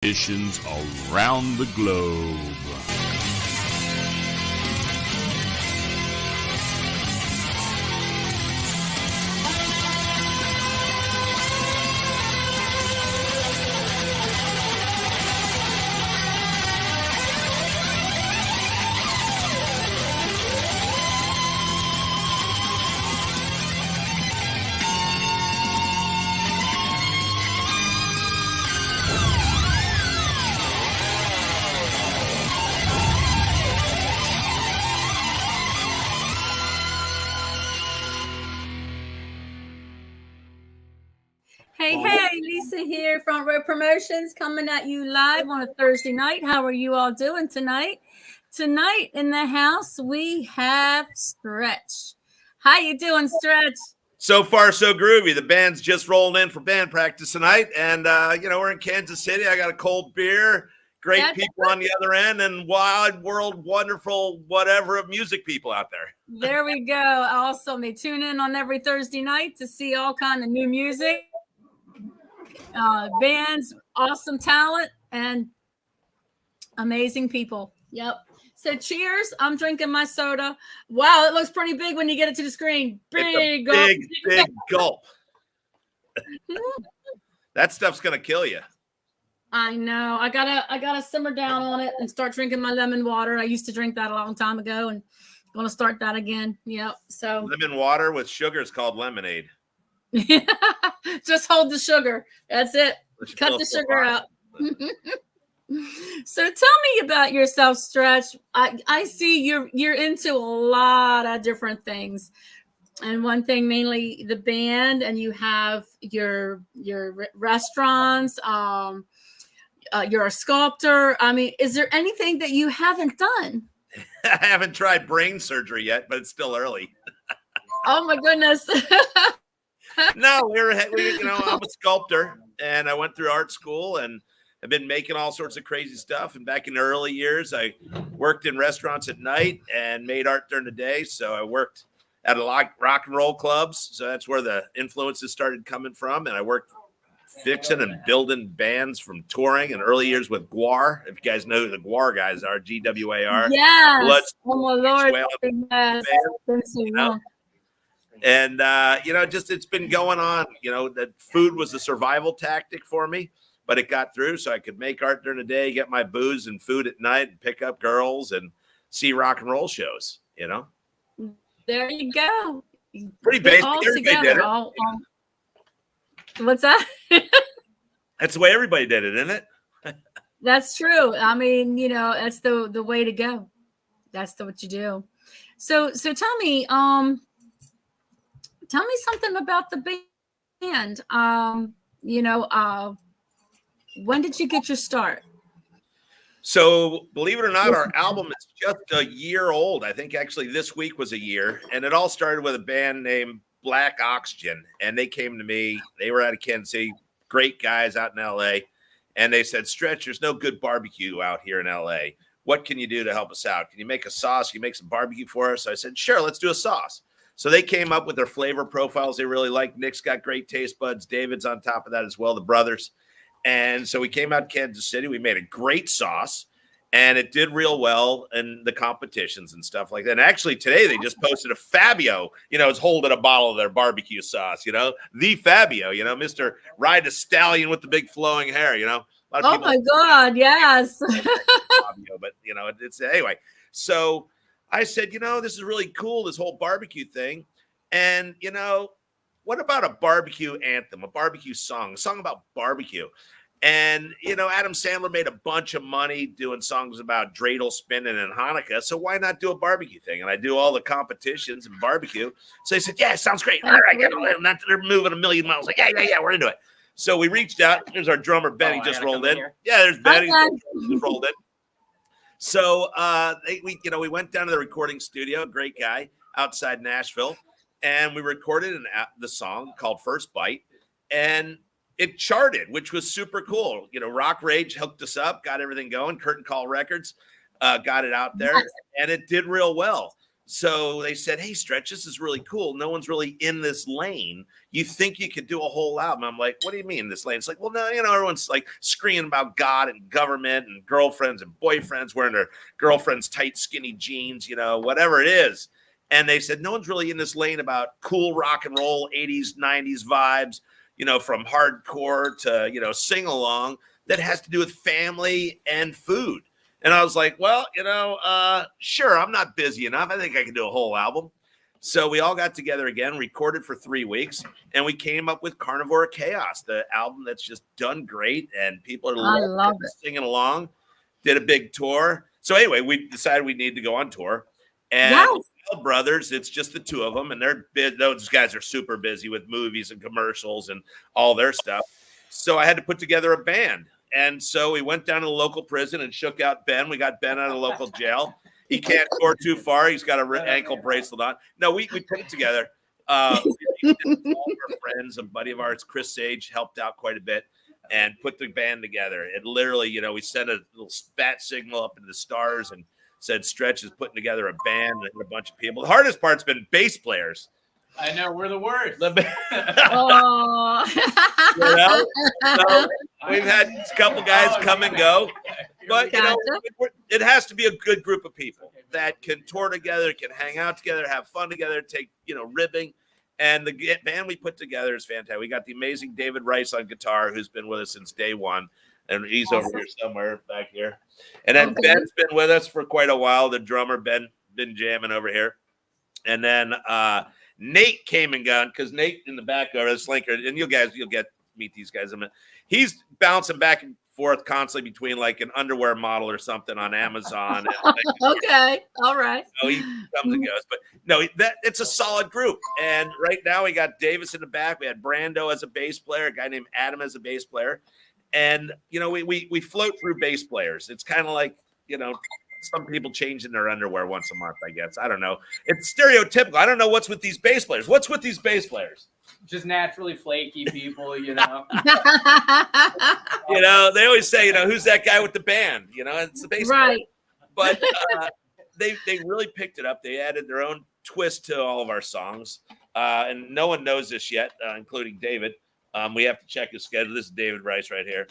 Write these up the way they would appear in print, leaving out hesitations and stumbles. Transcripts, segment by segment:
Nations around the globe. Hey, Lisa here, Front Row Promotions, coming at you live on a Thursday night. How are you all doing tonight? Tonight in the house, we have Stretch. How you doing, Stretch? So far, so groovy. The band's just rolled in for band practice tonight, and we're in Kansas City. I got a cold beer, great people on the other end, and wide world, wonderful, whatever of music people out there. There we go. Also, they tune in on every Thursday night to see all kind of new music, bands, awesome talent, and amazing people. Yep. So cheers. I'm drinking my soda. Wow, it looks pretty big when you get it to the screen. Big gulp. That stuff's gonna kill you. I know. I gotta simmer down on it and start drinking my lemon water. I used to drink that a long time ago, and I'm gonna start that again. Yep. So lemon water with sugar is called lemonade. Just hold the sugar. That's it. Cut the sugar out. So tell me about yourself, Stretch. I see you're into a lot of different things, and one thing mainly the band, and you have your restaurants. You're a sculptor. I mean, is there anything that you haven't done? I haven't tried brain surgery yet, but it's still early. Oh my goodness. No, I'm a sculptor, and I went through art school, and I've been making all sorts of crazy stuff. And back in the early years, I worked in restaurants at night and made art during the day. So I worked at a lot of rock and roll clubs. So that's where the influences started coming from. And I worked fixing and building bands from touring in early years with GWAR. If you guys know who the GWAR guys are, GWAR. Yes. Oh my Lord. Yes. And, it's been going on, that food was a survival tactic for me, but it got through so I could make art during the day, get my booze and food at night, and pick up girls and see rock and roll shows, There you go. Pretty basic. Everybody did it. What's that? That's the way everybody did it, isn't it? That's true. I mean, that's the way to go. That's what you do. So tell me something about the band. When did you get your start? So believe it or not, our album is just a year old. I think actually this week was a year. And it all started with a band named Black Oxygen. And they came to me. They were out of Kansas City, great guys out in LA. And they said, Stretch, there's no good barbecue out here in LA. What can you do to help us out? Can you make a sauce? Can you make some barbecue for us? So I said, sure, let's do a sauce. So they came up with their flavor profiles they really like. Nick's got great taste buds. David's on top of that as well, the brothers. And so we came out to Kansas City. We made a great sauce, and it did real well in the competitions and stuff like that. And actually today they just posted a Fabio, is holding a bottle of their barbecue sauce, the Fabio, Mr. Ride the Stallion with the big flowing hair, Oh my God, yes. Fabio, but it's anyway. So I said, this is really cool, this whole barbecue thing. And, what about a barbecue anthem, a barbecue song, a song about barbecue? And, Adam Sandler made a bunch of money doing songs about dreidel spinning and Hanukkah. So why not do a barbecue thing? And I do all the competitions and barbecue. So they said, yeah, sounds great. All right, they're moving a million miles. Like, yeah, we're into it. So we reached out. There's our drummer, Benny, just rolled in. Yeah, there's Benny. Just rolled in. So we went down to the recording studio, great guy, outside Nashville, and we recorded the song called First Bite, and it charted, which was super cool. Rock Rage hooked us up, got everything going. Curtain Call Records got it out there, and it did real well. So they said, hey, Stretch, this is really cool. No one's really in this lane. You think you could do a whole album? I'm like, what do you mean this lane? It's like, well, no, everyone's like screaming about God and government and girlfriends and boyfriends wearing their girlfriend's tight, skinny jeans, whatever it is. And they said, no one's really in this lane about cool rock and roll, 80s, 90s vibes, from hardcore to, sing along that has to do with family and food. And I was like, well, sure, I'm not busy enough. I think I can do a whole album. So we all got together again, recorded for 3 weeks, and we came up with Carnivore Chaos, the album that's just done great, and people are singing along. Did a big tour. So anyway, we decided we need to go on tour. And Bell Brothers, it's just the two of them, and those guys are super busy with movies and commercials and all their stuff. So I had to put together a band. And so we went down to the local prison and shook out Ben. We got Ben out of the local jail. He can't tour too far. He's got an ankle bracelet on. No, we put it together. All our friends, a buddy of ours, Chris Sage, helped out quite a bit and put the band together. And literally, we sent a little bat signal up into the stars and said Stretch is putting together a band and a bunch of people. The hardest part's been bass players. I know, we're the worst. Oh. So we've had a couple guys come and go, but it has to be a good group of people that can tour together, can hang out together, have fun together, take ribbing. And the band we put together is fantastic. We got the amazing David Rice on guitar, who's been with us since day one, and he's over here somewhere back here. And then Ben's been with us for quite a while. The drummer Ben been jamming over here, and then Nate came and gone because Nate in the back over the slinker, and you'll meet these guys in a minute. He's bouncing back and forth constantly between like an underwear model or something on Amazon. Okay, all right. He comes and goes, but no, it's a solid group. And right now we got Davis in the back. We had Brando as a bass player, a guy named Adam as a bass player, and we float through bass players. It's kind of like some people changing their underwear once a month, I guess. I don't know. It's stereotypical. I don't know what's with these bass players. What's with these bass players? Just naturally flaky people, They always say, who's that guy with the band? It's the bass player. But they really picked it up. They added their own twist to all of our songs. And no one knows this yet, including David. We have to check his schedule. This is David Rice right here.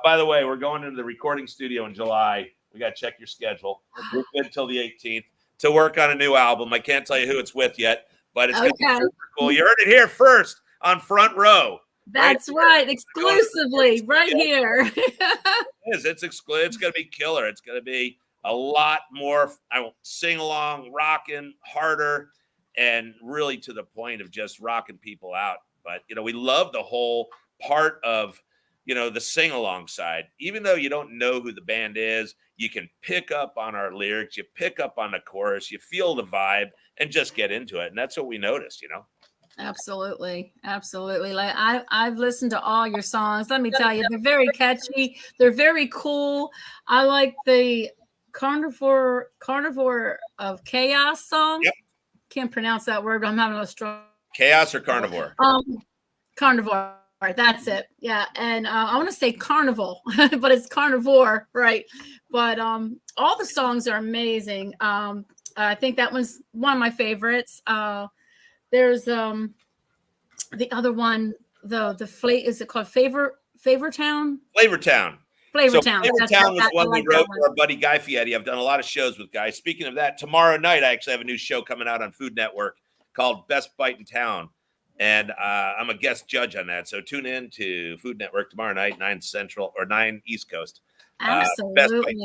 By the way, we're going into the recording studio in July. We got to check your schedule. We're good until the 18th to work on a new album. I can't tell you who it's with yet, but it's going to be super cool. You heard it here first on Front Row. That's right. Exclusively right here. It's exclusive. It's going to be killer. It's going to be a lot more sing along, rocking harder, and really to the point of just rocking people out. But, we love the whole part of, the sing-along side. Even though you don't know who the band is, you can pick up on our lyrics, you pick up on the chorus, you feel the vibe, and just get into it. And that's what we noticed, Absolutely. Like I've listened to all your songs. Let me tell you, they're very catchy. They're very cool. I like the Carnivore of Chaos song. Yep. Can't pronounce that word, but I'm having a strong. Chaos or Carnivore? Carnivore. That's it. Yeah. And I want to say Carnival, but it's Carnivore, right? But all the songs are amazing. I think that one's one of my favorites. There's the other one, is it called Flavortown? Flavortown. Flavortown. So Flavortown was one we wrote for our buddy Guy Fieri. I've done a lot of shows with Guy. Speaking of that, tomorrow night I actually have a new show coming out on Food Network called Best Bite in Town. And I'm a guest judge on that. So tune in to Food Network tomorrow night, 9 Central or 9 East Coast. Absolutely.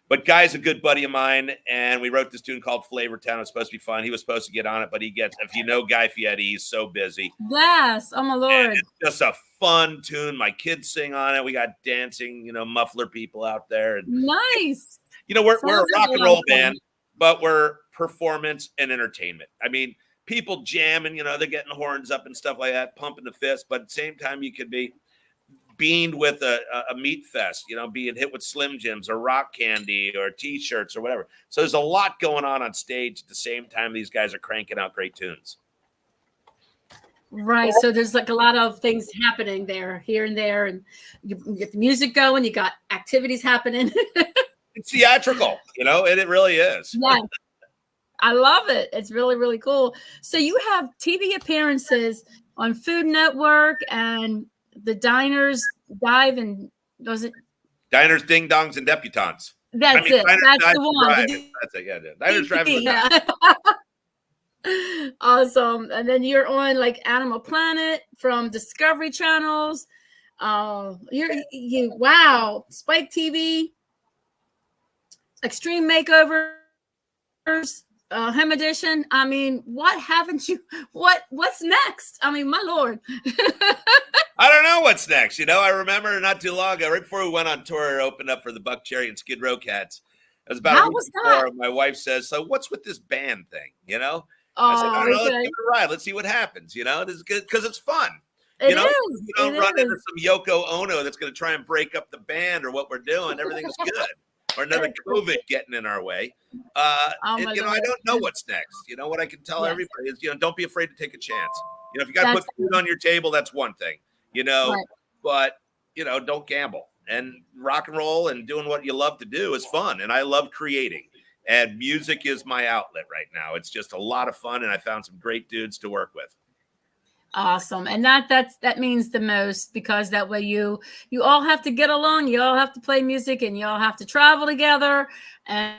But Guy's a good buddy of mine, and we wrote this tune called Flavortown. It's supposed to be fun. He was supposed to get on it, but if you know Guy Fieri, he's so busy. Yes. Oh, my Lord. And it's just a fun tune. My kids sing on it. We got dancing, muffler people out there. And, nice. We're a rock and roll band, but we're performance and entertainment. I mean, people jamming, they're getting horns up and stuff like that, pumping the fist. But at the same time, you could be beamed with a meat fest, being hit with Slim Jims or rock candy or T-shirts or whatever. So there's a lot going on stage at the same time these guys are cranking out great tunes. Right. So there's like a lot of things happening there, here and there, and you get the music going, you got activities happening. It's theatrical, and it really is. Yeah. I love it. It's really, really cool. So you have TV appearances on Food Network and the Diners Dive and was it? Diners, Ding Dongs, and Debutantes. That's it. Diners, That's Dives, the and one. Drive-Ins. That's it. Yeah, Diners, Drive-Ins. Yeah. Awesome. And then you're on like Animal Planet from Discovery Channels. You wow, Spike TV, Extreme Makeovers, Home Edition. I mean, what haven't you? What's next? I mean, my lord. I don't know what's next. I remember not too long ago, right before we went on tour, opened up for the Buck Cherry and Skid Row Cats. It was about How a week was before. that? My wife says, "So what's with this band thing?" I said, "I Oh, don't know. Let's okay. give it a ride. Let's see what happens." It's good because it's fun. It is. You don't It run into is. some Yoko Ono that's going to try and break up the band or what we're doing. Everything's good. Or another COVID getting in our way. Oh, And, my I Lord. don't know what's next. What I can tell Yes. everybody is, don't be afraid to take a chance. If you got to That's- put food on your table, that's one thing, Right. but, don't gamble. And rock and roll and doing what you love to do is fun. And I love creating. And music is my outlet right now. It's just a lot of fun. And I found some great dudes to work with. Awesome. And that means the most, because that way you all have to get along, you all have to play music, and you all have to travel together, and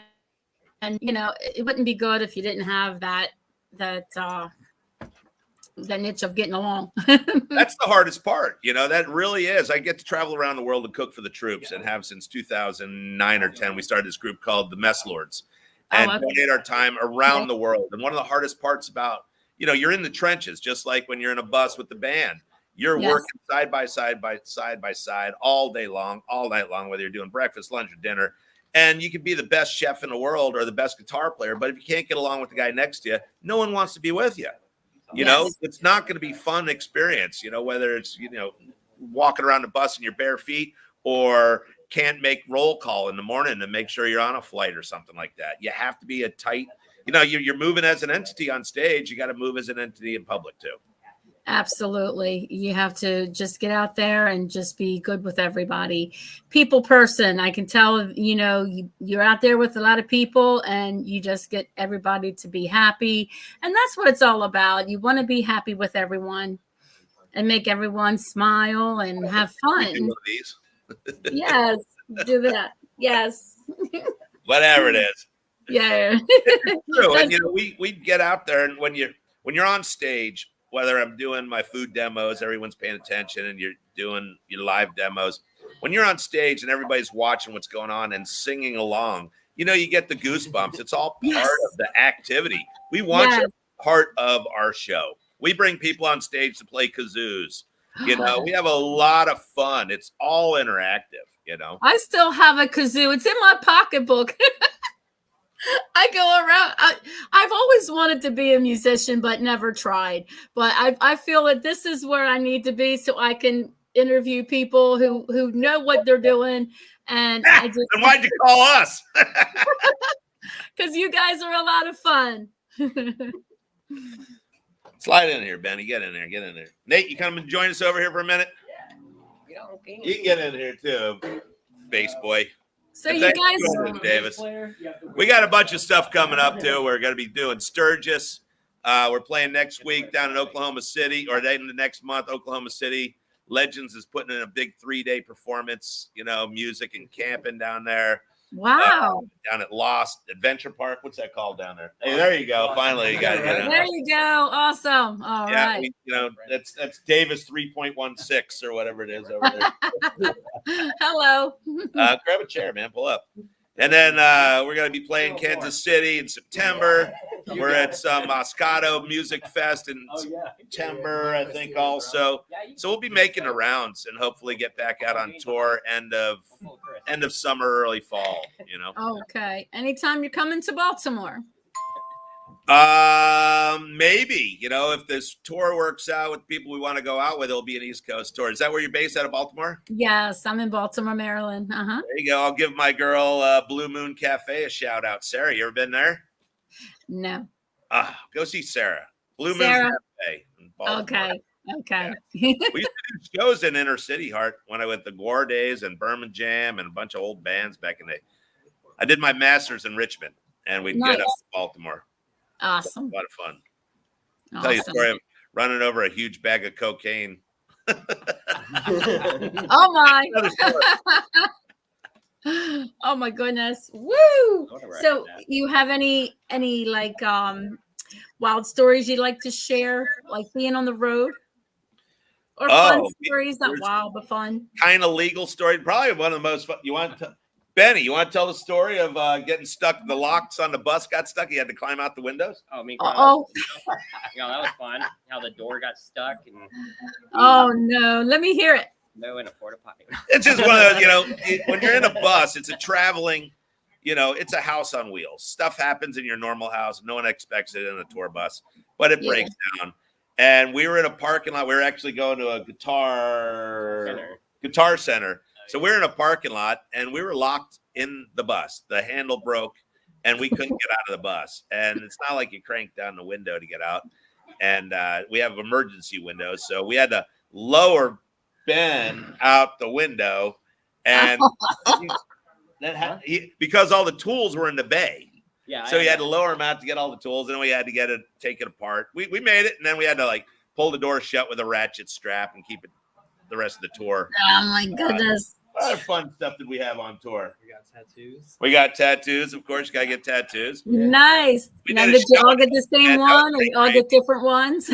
it wouldn't be good if you didn't have that niche of getting along. That's the hardest part. That really is. I get to travel around the world and cook for the troops, and have since 2009 or 10. We started this group called the Mess Lords, and donate our time around the world. And one of the hardest parts about you're in the trenches, just like when you're in a bus with the band. You're working side by side all day long, all night long, whether you're doing breakfast, lunch, or dinner. And you can be the best chef in the world or the best guitar player, but if you can't get along with the guy next to you, no one wants to be with you. It's not going to be fun experience, whether it's, walking around the bus in your bare feet, or can't make roll call in the morning to make sure you're on a flight or something like that. You have to be a tight, you're moving as an entity on stage. You got to move as an entity in public too. Absolutely. You have to just get out there and just be good with everybody. People person. I can tell, you're out there with a lot of people, and you just get everybody to be happy. And that's what it's all about. You want to be happy with everyone and make everyone smile and have fun. Do one of these. Yes. Do that. Yes. Whatever it is. Yeah. It's true. And we get out there, and when you're on stage, whether I'm doing my food demos, everyone's paying attention, and you're doing your live demos. When you're on stage and everybody's watching what's going on and singing along, you get the goosebumps. It's all part of the activity. We want you part of our show. We bring people on stage to play kazoos. We have a lot of fun. It's all interactive, I still have a kazoo. It's in my pocketbook. I go around. I've always wanted to be a musician, but never tried. But I feel that this is where I need to be, so I can interview people who know what they're doing. And I just. And why'd you call us? Because you guys are a lot of fun. Slide in here, Benny. Get in there. Get in there. Nate, you come and join us over here for a minute? Yeah. You can get in here too, bass boy. So you guys, Davis, we got a bunch of stuff coming up too. We're going to be doing Sturgis. We're playing next week down in Oklahoma City, or in the next month, Oklahoma City. Legends is putting in a big 3-day performance, music and camping down there. Wow. Down at Lost Adventure Park. What's that called down there? Hey, there you go. Finally, you got it. There you go. Awesome. All right. That's Davis 3.16 or whatever it is over there. Hello. Grab a chair, man. Pull up. And then we're going to be playing Kansas City in September. We're at some Moscato Music Fest in September, I think, also. So we'll be making the rounds and hopefully get back out on tour end of summer, early fall. Okay. Anytime you're coming to Baltimore. Maybe, if this tour works out with people we want to go out with, it'll be an East Coast tour. Is that where you're based, out of Baltimore? Yes, I'm in Baltimore, Maryland. There you go. I'll give my girl Blue Moon Cafe a shout out. Sarah, you ever been there? No. Go see Sarah. Blue Moon Cafe. Okay. Yeah. We used to do shows in Inner City Heart when I went to Gore Days and Birmingham and a bunch of old bands back in the day. I did my master's in Richmond, and we'd get up to Baltimore. Awesome. A lot of fun. I'll tell you a story of running over a huge bag of cocaine. Oh my. Oh my goodness. Woo. So you have any like wild stories you'd like to share, like being on the road? Or fun stories, not wild, but fun. Kind of legal story. Probably one of the most fun. Benny, you want to tell the story of getting stuck? The locks on the bus got stuck. You had to climb out the windows. Oh, me. Oh, that was fun. How the door got stuck. And oh no, let me hear it. No, in a porta potty. It's just one of those, when you're in a bus, it's a traveling, it's a house on wheels. Stuff happens in your normal house. No one expects it in a tour bus, but it breaks down. And we were in a parking lot. We were actually going to a guitar center. So we were in a parking lot and we were locked in the bus. The handle broke and we couldn't get out of the bus. And it's not like you crank down the window to get out. And we have emergency windows. So we had to lower Ben out the window. And because all the tools were in the bay. Yeah. So you had to lower him out to get all the tools, and then we had to take it apart. We made it, and then we had to pull the door shut with a ratchet strap and keep it the rest of the tour. Oh my goodness! A lot of fun stuff that we have on tour. We got tattoos. We got tattoos, of course. You gotta get tattoos. Nice. Now, did you all get the same one, or you all get different ones?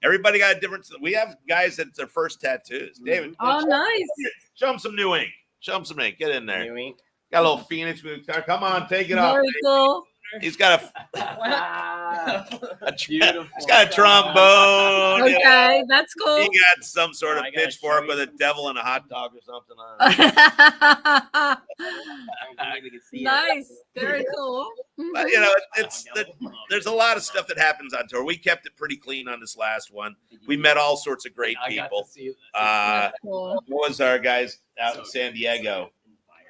Everybody got a different. We have guys that's their first tattoos. David. Oh, nice. Show them some new ink. Show them some ink. Get in there. New ink. Got a little Phoenix. Come on, take it off. Very cool. He's got Beautiful. He's got a trombone. Okay, that's cool. He got some sort of pitchfork with a devil and a hot dog or something on it. Nice. Very cool. But, there's a lot of stuff that happens on tour. We kept it pretty clean on this last one. We met all sorts of great people. Cool. What was our guys out in San Diego?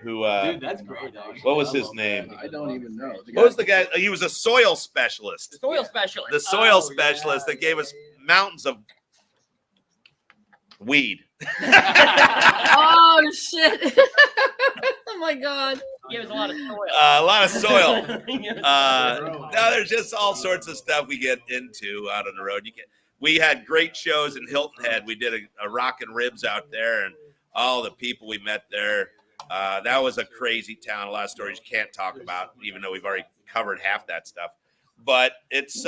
Who? Dude, that's great. What was his name? I don't even know. What was the guy? He was a soil specialist. The soil specialist. The soil specialist that gave us mountains of weed. Oh shit! Oh my god! He has a lot of soil. A lot of soil. No, there's just all sorts of stuff we get into out on the road. We had great shows in Hilton Head. We did a Rockin' Ribs out there, and all the people we met there. That was a crazy town. A lot of stories you can't talk about, even though we've already covered half that stuff. But it's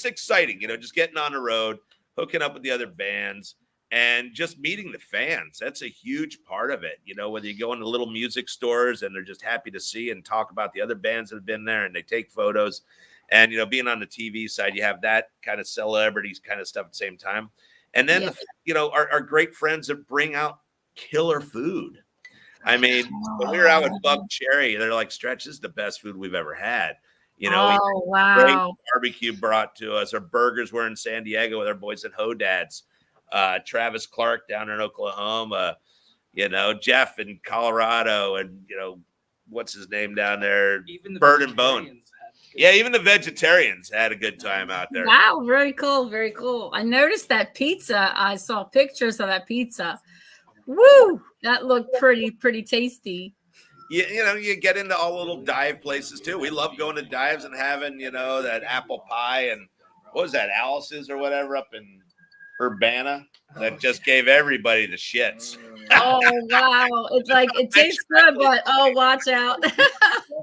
exciting, just getting on the road, hooking up with the other bands, and just meeting the fans. That's a huge part of it. Whether you go into little music stores and they're just happy to see and talk about the other bands that have been there, and they take photos. And being on the TV side, you have that kind of celebrities kind of stuff at the same time. And then our great friends that bring out killer food. I mean, when we were out with Buck Cherry, they're like, Stretch, this is the best food we've ever had. Great barbecue brought to us. Our burgers were in San Diego with our boys at Hodad's. Travis Clark down in Oklahoma. Jeff in Colorado, and what's his name down there? Bird and Bone. Yeah, even the vegetarians had a good time out there. Wow, very cool, very cool. I noticed that pizza. I saw pictures of that pizza. Woo! That looked pretty tasty. You get into all little dive places too. We love going to dives and having, that apple pie and what was that, Alice's or whatever up in Urbana that just gave everybody the shits. Oh wow! It's like it tastes good, but watch out.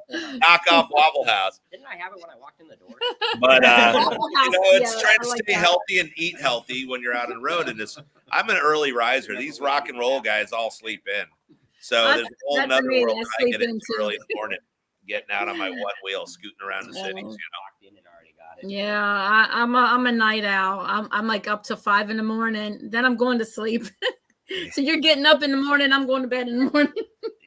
Knock off Waffle House. Didn't I have it when I walked in the door? But it's trying to stay healthy and eat healthy when you're out on the road. And I'm an early riser. These rock and roll guys all sleep in. So there's a whole nother world I get into early in the morning, getting out on my one wheel, scooting around the cities. Yeah, I'm a night owl. I'm like up to 5 a.m. Then I'm going to sleep. So you're getting up in the morning. I'm going to bed in the morning.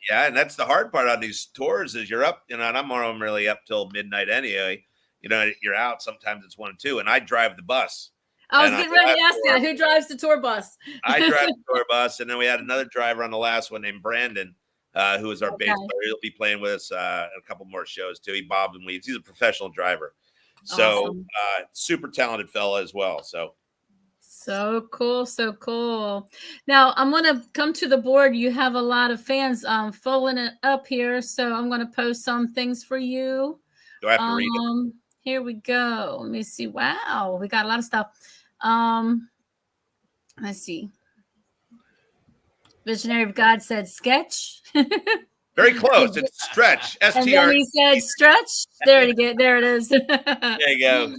Yeah, and that's the hard part on these tours is you're up, and I'm really up till midnight anyway. You're out. Sometimes it's 1 and 2, and I drive the bus. I was getting ready to ask that. Who drives the tour bus? I drive the tour bus, and then we had another driver on the last one named Brandon, who is our bass player. He'll be playing with us a couple more shows too. He bobs and weaves. He's a professional driver. So super talented fella as well. So cool. So cool. Now I'm going to come to the board. You have a lot of fans following it up here. So I'm going to post some things for you. Do I have to read them? Here we go. Let me see. Wow, we got a lot of stuff. Let's see. Visionary of God said sketch. Very close. It's stretch. And STR. then he said stretch. There it is. There you go.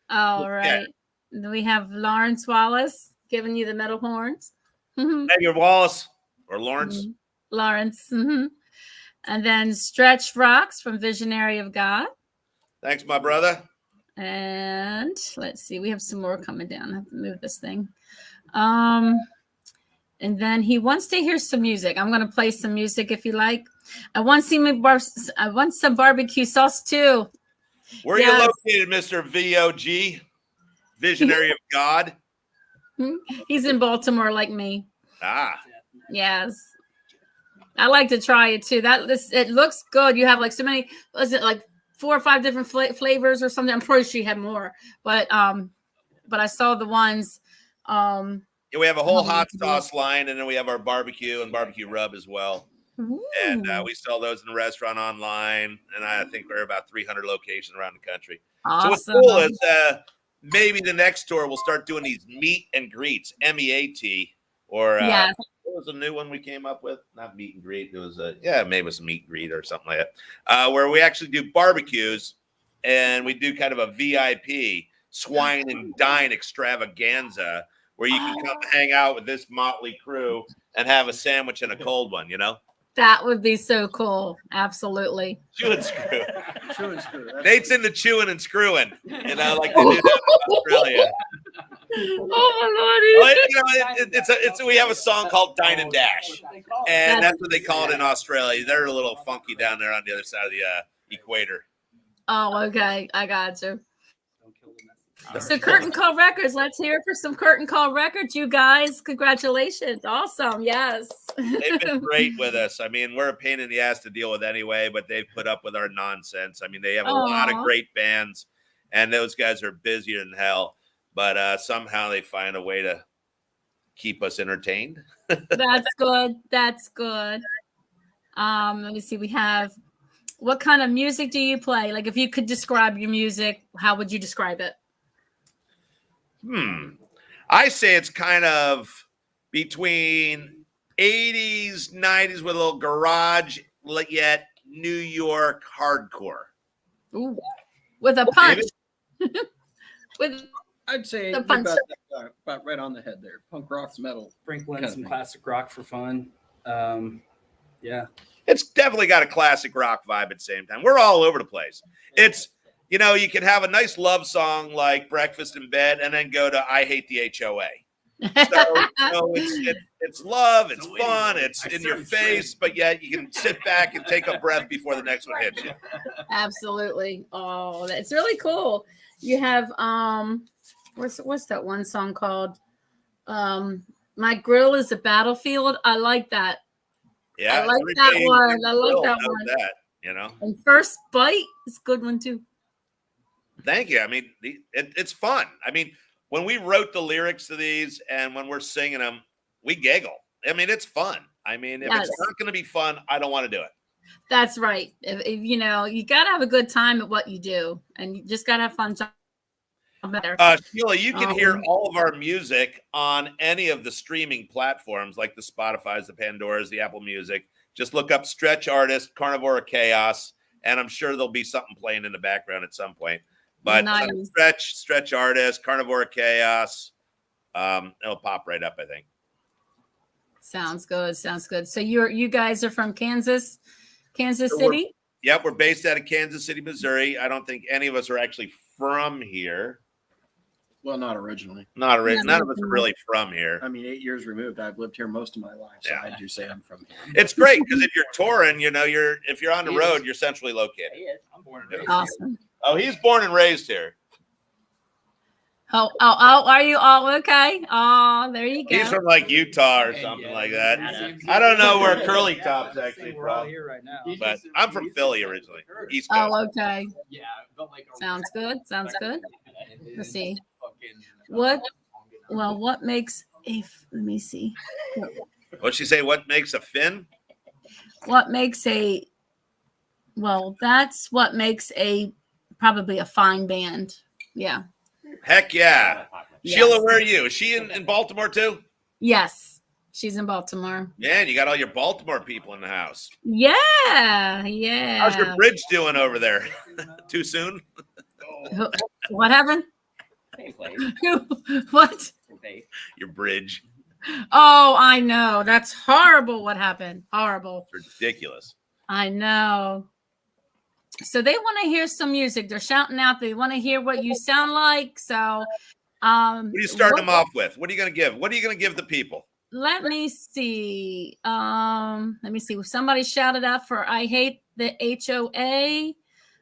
All right. Then we have Lawrence Wallace giving you the metal horns. Edgar Wallace or Lawrence. Lawrence. And then Stretch Rocks from Visionary of God. Thanks, my brother. And let's see, we have some more coming down. I have to move this thing. And then he wants to hear some music. I'm going to play some music if you like. I want some barbecue sauce too. Where are you located, Mr. VOG? Visionary of God. He's in Baltimore like me. Ah. Yes. I like to try it too. It looks good. You have like so many, was it like 4 or 5 different flavors or something? I'm pretty sure you had more. But I saw the ones. Yeah, we have a whole hot sauce line, and then we have our barbecue and barbecue rub as well. Ooh. And we sell those in the restaurant online, and I think we're about 300 locations around the country. Awesome. So what's cool is maybe the next tour we'll start doing these meet and greets, MEAT, or yes. what was the new one we came up with? Not meet and greet. It was maybe it was meet and greet or something like that, where we actually do barbecues, and we do kind of a VIP swine and dine extravaganza, where you can come hang out with this motley crew and have a sandwich and a cold one, That would be so cool. Absolutely. Chew and screw. Chew and screw. Nate's into chewing and screwing, like they do down in Australia. Oh my lordy! We have a song called Dine and Dash, and that's what they call it in Australia. They're a little funky down there on the other side of the equator. Oh, okay. I got you. So Curtain Call Records, let's hear it for some Curtain Call Records, you guys. Congratulations. Awesome. Yes. They've been great with us. I mean, we're a pain in the ass to deal with anyway, but they've put up with our nonsense. I mean, they have a lot of great bands, and those guys are busier than hell, but somehow they find a way to keep us entertained. That's good. That's good. Let me see. We have, what kind of music do you play? Like, if you could describe your music, how would you describe it? I say it's kind of between 80s, 90s with a little garage, yet New York hardcore. Ooh, with a punch. I'd say the punch. about right on the head there. Punk rock's metal. Sprinkling some classic rock for fun. Yeah. It's definitely got a classic rock vibe at the same time. We're all over the place. It's, you can have a nice love song like Breakfast in Bed and then go to I Hate the HOA. So, it's love, it's fun, it's in your face, but yet you can sit back and take a breath before the next one hits you. Absolutely. Oh, that's really cool. You have, what's that one song called? My Grill is a Battlefield. I like that. Yeah, I like that one. I like that one. And First Bite is a good one too. Thank you. I mean, it's fun. I mean, when we wrote the lyrics to these and when we're singing them, we giggle. I mean, it's fun. I mean, if it's not going to be fun, I don't want to do it. That's right. If you got to have a good time at what you do, and you just got to have fun. Sheila, you can hear all of our music on any of the streaming platforms like the Spotify's, the Pandoras, the Apple Music. Just look up Stretch Artist, Carnivore of Chaos, and I'm sure there'll be something playing in the background at some point. But nice. Stretch Artist, Carnivore of Chaos, it'll pop right up, I think. Sounds good. Sounds good. So you guys are from Kansas City? We're based out of Kansas City, Missouri. I don't think any of us are actually from here. Well, not originally. None of us are really from here. I mean, 8 years removed. I've lived here most of my life, so I do say I'm from here. It's great because if you're touring, if you're on the road, you're centrally located. He is. I'm born and raised. Awesome. Oh, he's born and raised here. Oh, are you all okay? Oh, there you go. He's from like Utah or something like that. I don't know where Curly Top's actually We're all from, here right now. but I'm from Philly originally. East Coast. Oh, okay. Yeah, but like Sounds good. Sounds good. Let's see. What makes a, let me see. What'd she say? What makes a fin? That's what makes a probably a fine band. Yeah. Heck yeah. Yes. Sheila, where are you? Is she in Baltimore too? Yes. She's in Baltimore. Man, you got all your Baltimore people in the house. Yeah. Yeah. How's your bridge doing over there? Too soon? What happened? Same place. What? Same face. Your bridge. Oh, I know. That's horrible. What happened? Horrible. It's ridiculous. I know. So they want to hear some music. They're shouting out. They want to hear what you sound like. So, What are you starting them off with? What are you going to give? What are you going to give the people? let me see. Let me see. Somebody shouted out for "I Hate the HOA."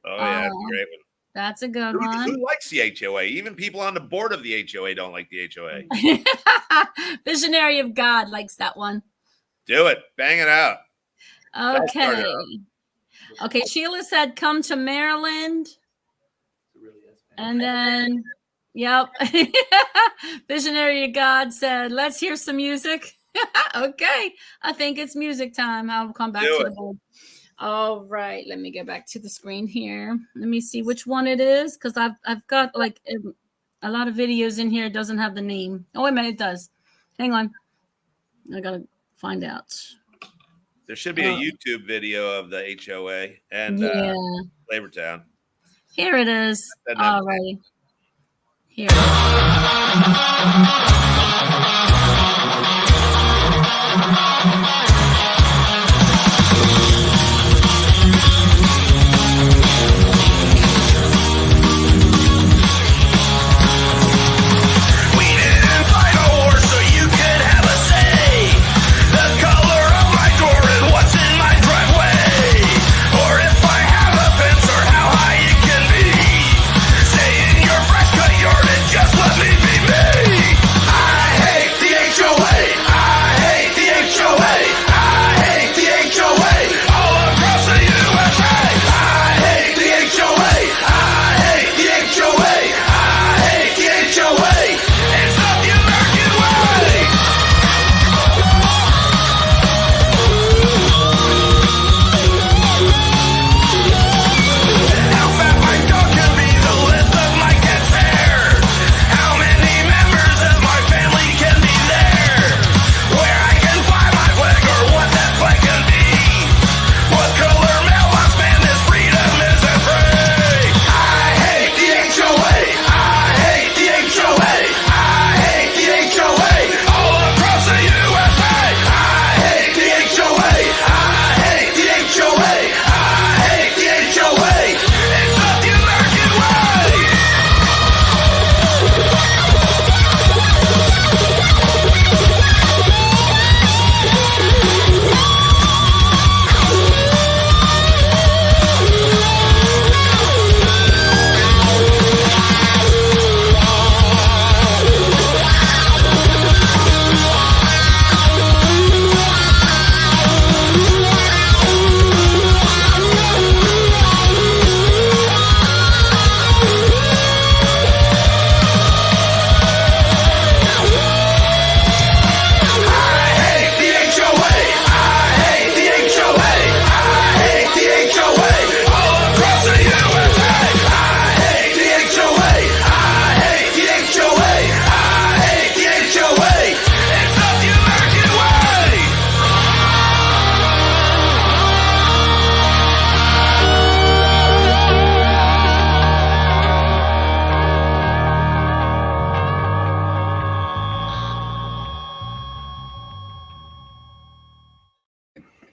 Oh, yeah, that's a great one. That's a good one. Who likes the HOA? Even people on the board of the HOA don't like the HOA. Visionary of God likes that one. Do it. Bang it out. Okay. Okay. Sheila said, "Come to Maryland," and then, yep. Visionary of God said, "Let's hear some music." Okay. I think it's music time. I'll come back to the board. All right, let me get back to the screen here. Let me see which one it is, because I've got like a lot of videos in here. It doesn't have the name. Oh, wait a minute, it does. Hang on. I gotta find out. There should be a YouTube video of the HOA and Flavortown. Here it is. All right. Here.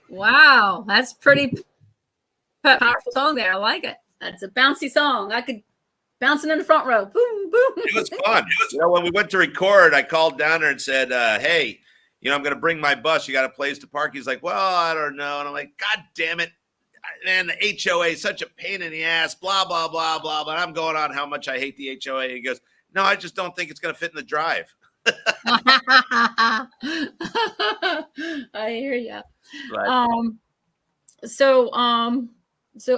Wow, that's pretty powerful song there. I like it. That's a bouncy song. I could bouncing in the front row. Boom, boom. It was fun. When we went to record, I called down there and said, hey, I'm going to bring my bus. You got a place to park? He's like, well, I don't know. And I'm like, God damn it. Man, the HOA is such a pain in the ass, blah, blah, blah, blah. But I'm going on how much I hate the HOA. And he goes, no, I just don't think it's going to fit in the drive. I hear you. Right. So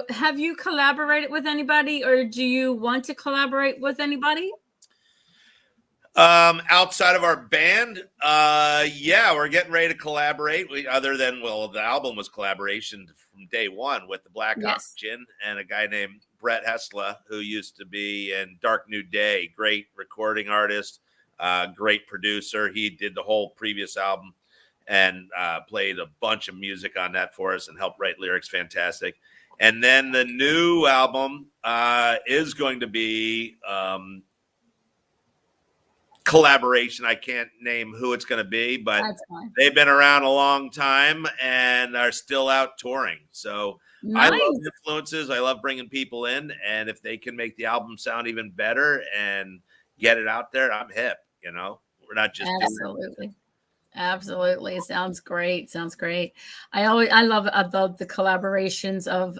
have you collaborated with anybody, or do you want to collaborate with anybody? Outside of our band, yeah, we're getting ready to collaborate. Other than, well, the album was collaboration from day one with the Black Yes. Oxygen and a guy named Brett Hessla, who used to be in Dark New Day, great recording artist, great producer. He did the whole previous album and played a bunch of music on that for us and helped write lyrics. Fantastic. And then the new album is going to be collaboration. I can't name who it's going to be, but That's fine. they've been around a long time and are still out touring. So Nice. I love influences. I love bringing people in, and if they can make the album sound even better and get it out there, I'm hip. You know, we're not just Absolutely. Absolutely. It sounds great. Sounds great. I love the collaborations of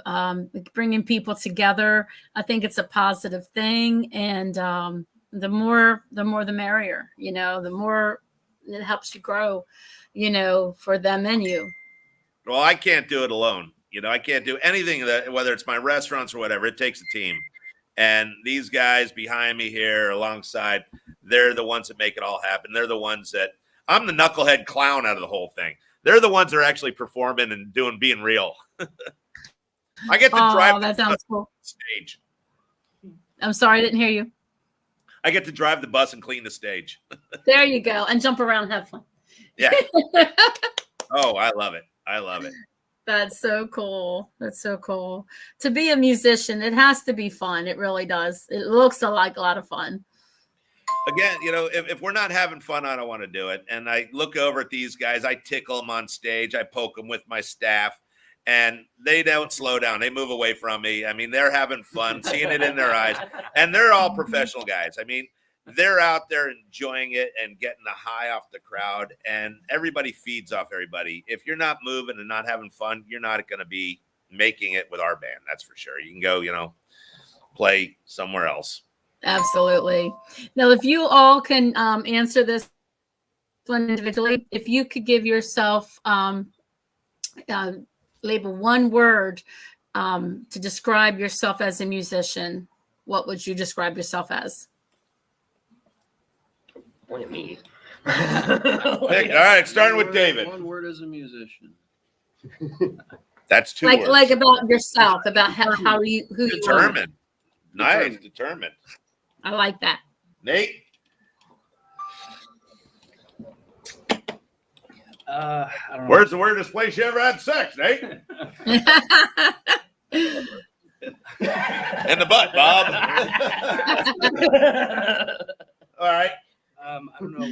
bringing people together. I think it's a positive thing. And the more the merrier, you know, the more it helps you grow, you know, for them and you. Well, I can't do it alone. You know, I can't do anything that, whether it's my restaurants or whatever, it takes a team. And these guys behind me here alongside, they're the ones that make it all happen. They're the ones that, I'm the knucklehead clown out of the whole thing. They're the ones that are actually performing and being real. I get to drive that sounds cool. stage. I'm sorry, I didn't hear you. I get to drive the bus and clean the stage. There you go. And jump around and have fun. Yeah. Oh, I love it. I love it. That's so cool. That's so cool. To be a musician, it has to be fun. It really does. It looks like a lot of fun. Again, you know, if we're not having fun, I don't want to do it. And I look over at these guys, I tickle them on stage, I poke them with my staff, and they don't slow down. They move away from me. I mean, they're having fun, seeing it in their eyes. And they're all professional guys. I mean, they're out there enjoying it and getting the high off the crowd, and everybody feeds off everybody. If you're not moving and not having fun, you're not going to be making it with our band. That's for sure. You can go, you know, play somewhere else. Absolutely. Now, if you all can answer this one individually, if you could give yourself label one word to describe yourself as a musician, what would you describe yourself as? Point at me. All right, starting with David. One word as a musician. That's two Like words. like about yourself, about who you are. Determined. Nice, determined. I like that. Nate? I don't know. Where's the weirdest place you ever had sex, Nate? In the butt, Bob. All right. I don't know.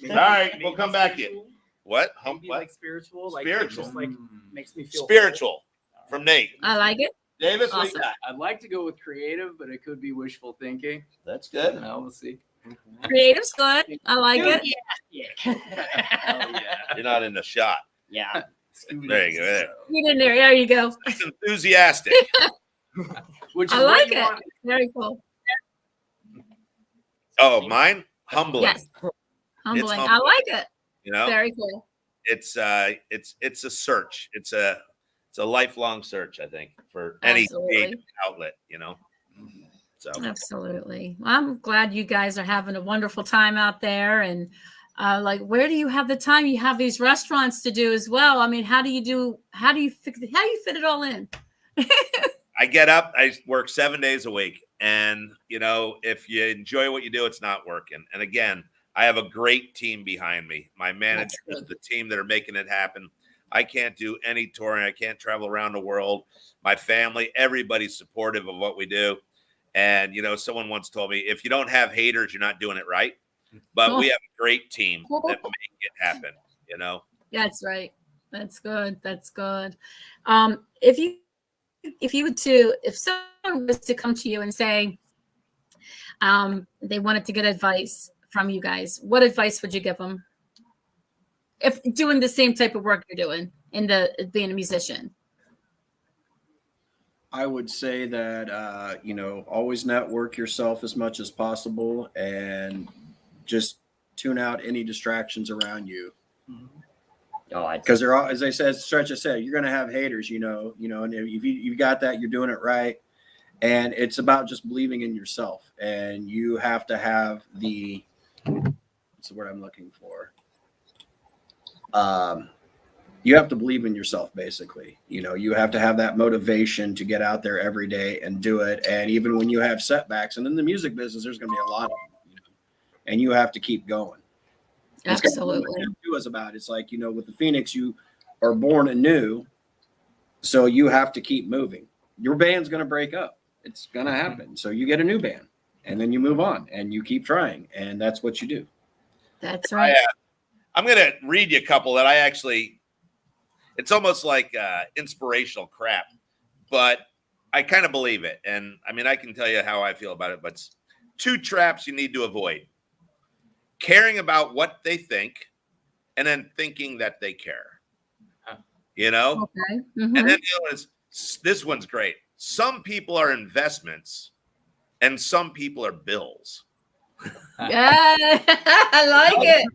All right, we'll come back to you. What? Maybe What? like spiritual. Like Spiritual. It just like makes me feel Spiritual from Nate. I like it. Davis, what you Awesome. got? I'd like to go with creative, but it could be wishful thinking. That's good. No, we'll see. Creative's good. I like it. Hell yeah. You're not in the shot. Yeah. There you go. There. Get in there. There you go. It's enthusiastic. Which is I what like you it. want. Very cool. Oh, mine? Humbling. Yes. Humbling. I humbling. like it. You know, Very cool. it's a search. It's a lifelong search, I think, for any Absolutely. creative outlet, you know. So Absolutely. Well, I'm glad you guys are having a wonderful time out there. And like, where do you have the time? You have these restaurants to do as well. I mean, how do you fit it all in? I get up, I work 7 days a week. And, you know, if you enjoy what you do, it's not working. And again, I have a great team behind me. My managers, the team that are making it happen. I can't do any touring. I can't travel around the world. My family, everybody's supportive of what we do. And, you know, someone once told me, if you don't have haters, you're not doing it right. But we have a great team that make it happen, you know? That's right. That's good. That's good. If someone was to come to you and say they wanted to get advice from you guys, what advice would you give them? If doing the same type of work you're doing being a musician. I would say that, always network yourself as much as possible and just tune out any distractions around you. Oh, Because they're all, as I said, Stretch has said, you're going to have haters, and if you got that, you're doing it right. And it's about just believing in yourself, and you have to have the what's the word I'm looking for? You have to believe in yourself, basically. You know, you have to have that motivation to get out there every day and do it. And even when you have setbacks, and in the music business, there's going to be a lot of them, you know, and you have to keep going. Absolutely. What was about. It's like, you know, with the Phoenix, you are born anew, so you have to keep moving. Your band's going to break up. It's going to happen. So you get a new band, and then you move on, and you keep trying, and that's what you do. That's right. I'm going to read you a couple that I actually. It's almost like inspirational crap, but I kind of believe it. And I mean, I can tell you how I feel about it, but 2 traps you need to avoid: caring about what they think and then thinking that they care. You know? Okay. And then the other one is, this one's great. Some people are investments and some people are bills. Yeah, I like it.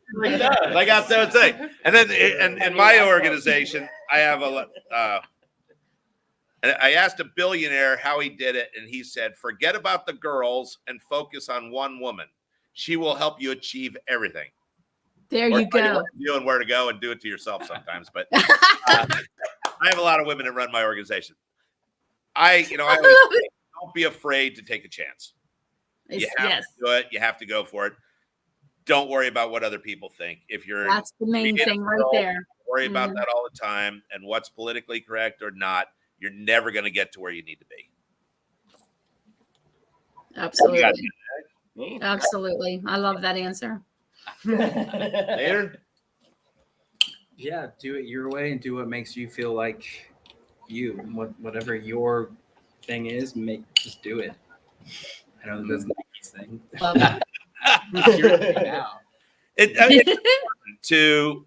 I got that thing. And then in my organization, I have I asked a billionaire how he did it, and he said, forget about the girls and focus on one woman. She will help you achieve everything. There you go. You and where to go, and do it to yourself sometimes. But I have a lot of women that run my organization. I always say, don't be afraid to take a chance. You have to do it. You have to go for it. Don't worry about what other people think. If you're that's the main thing right there. Worry about that all the time, and what's politically correct or not. You're never going to get to where you need to be. Absolutely. Absolutely. I love that answer. Later. Yeah, do it your way and do what makes you feel like you. Whatever your thing is, just do it. I know that's Nike's thing. It's your thing now. It's important to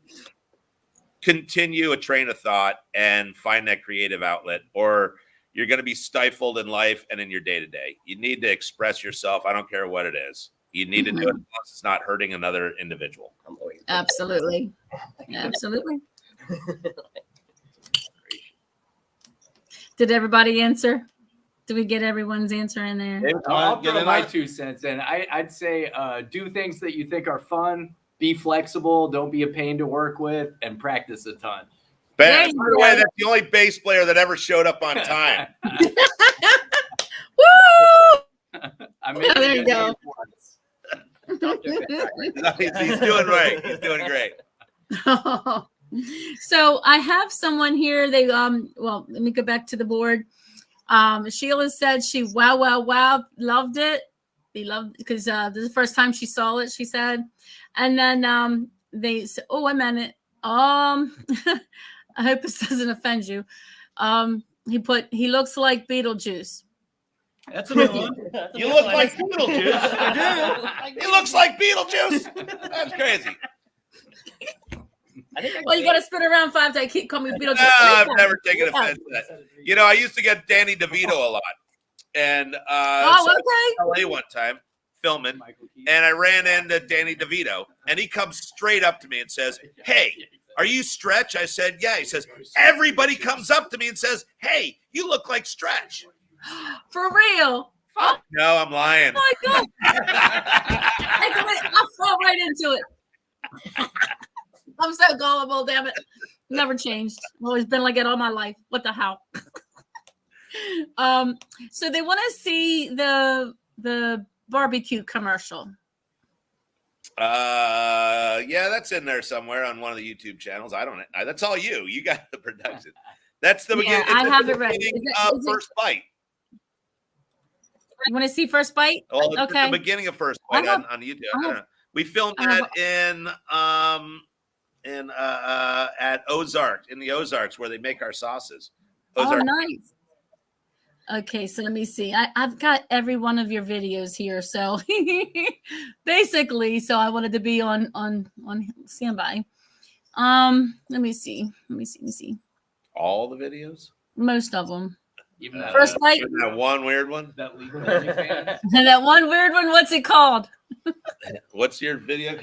continue a train of thought and find that creative outlet, or you're going to be stifled in life and in your day-to-day. You need to express yourself. I don't care what it is. You need to do it unless it's not hurting another individual. Absolutely. Absolutely. Did everybody answer? Did we get everyone's answer in there? I'll throw my 2 cents in. I'd say do things that you think are fun, be flexible, don't be a pain to work with, and practice a ton. By the way, that's the only bass player that ever showed up on time. Woo! There you go. He's doing right. He's doing great. So I have someone here. They well, let me go back to the board. Sheila said she loved it. They loved because this is the first time she saw it, she said. And then they said, oh, wait a minute. I hope this doesn't offend you. He looks like Beetlejuice. That's a good one. You look like Beetlejuice. I do. He looks like Beetlejuice. That's crazy. Well, you got to spin around 5 times. Keep calling me Beetlejuice. No, I've never taken offense to that. You know, I used to get Danny DeVito a lot. And LA one time filming, and I ran into Danny DeVito, and he comes straight up to me and says, hey, are you Stretch? I said, yeah. He says, everybody comes up to me and says, hey, you look like Stretch. For real? Fuck no, I'm lying. Oh my God. I fall right into it. I'm so gullible, damn it. Never changed. I've always been like it all my life. What the hell? So they want to see the barbecue commercial. Yeah, that's in there somewhere on one of the YouTube channels. That's all you. You got the production. That's the beginning. I have it ready. First Bite. You want to see First Bite? Well, okay. The beginning of First Bite on YouTube. I don't know. We filmed that at Ozark, in the Ozarks, where they make our sauces. Ozark. Oh, nice. Okay, so let me see. I've got every one of your videos here. So basically, so I wanted to be on standby. Let me see. All the videos? Most of them. Even First Bite. That one weird one? That legal OnlyFans. That one weird one. What's it called? What's your video?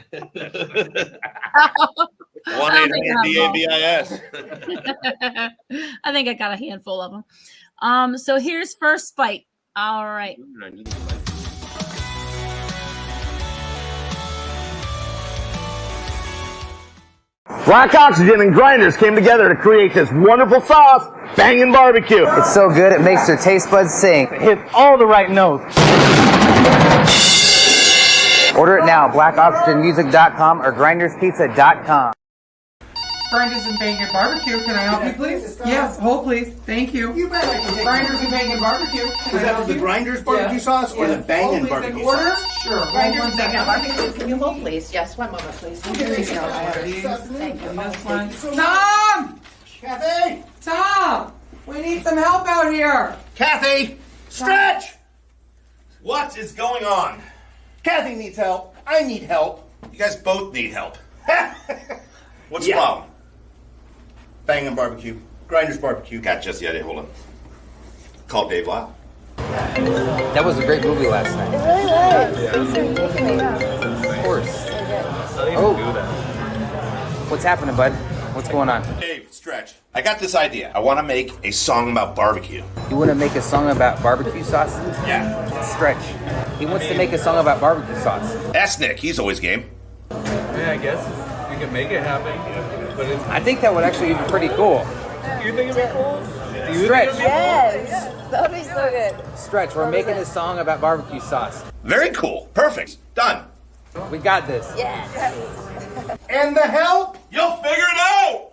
1-800-DABIS. I think I got a handful of them. So here's First Bite. All right. Black Oxygen and Grinders came together to create this wonderful sauce, Bangin' Barbecue. It's so good, it makes your taste buds sing. It hits all the right notes. Order it now, blackoxygenmusic.com or grinderspizza.com. Grinders and Bacon Barbecue. Can I help you, please? Yes, hold, please. Thank you. You bet I can take Grinders and Bacon Barbecue. Can Is I that help the you? Grinders barbecue sauce or the Bangin' barbecue order? sauce? Sure. Hold Grinders one and Bacon second. Barbecue. Can you hold, please? Yes, one moment, please. Here you go. I have these. Thank you. And this one. so Tom! Kathy! Tom! We need some help out here. Kathy! Stretch! What is going on? Kathy needs help. I need help. You guys both need help. What's the Yeah. problem? Bangin' barbecue. Grinders barbecue. Got just the idea. Hold on. Call Dave Lyle. That was a great movie last night. It really was. Of course. Oh. What's happening, bud? What's going on? Dave, Stretch. I got this idea. I want to make a song about barbecue. You want to make a song about barbecue sauce? Yeah. Stretch. He wants to make a song about barbecue sauce. Ask Nick. He's always game. Yeah, I guess we can make it happen. But it's, I think that would actually be pretty cool. you think it'd be cool? Do you Stretch. think it'd be cool? Yes, that would be so good. Stretch, we're making a song about barbecue sauce. Very cool. Perfect. Done. We got this. Yes. And the help? You'll figure it out.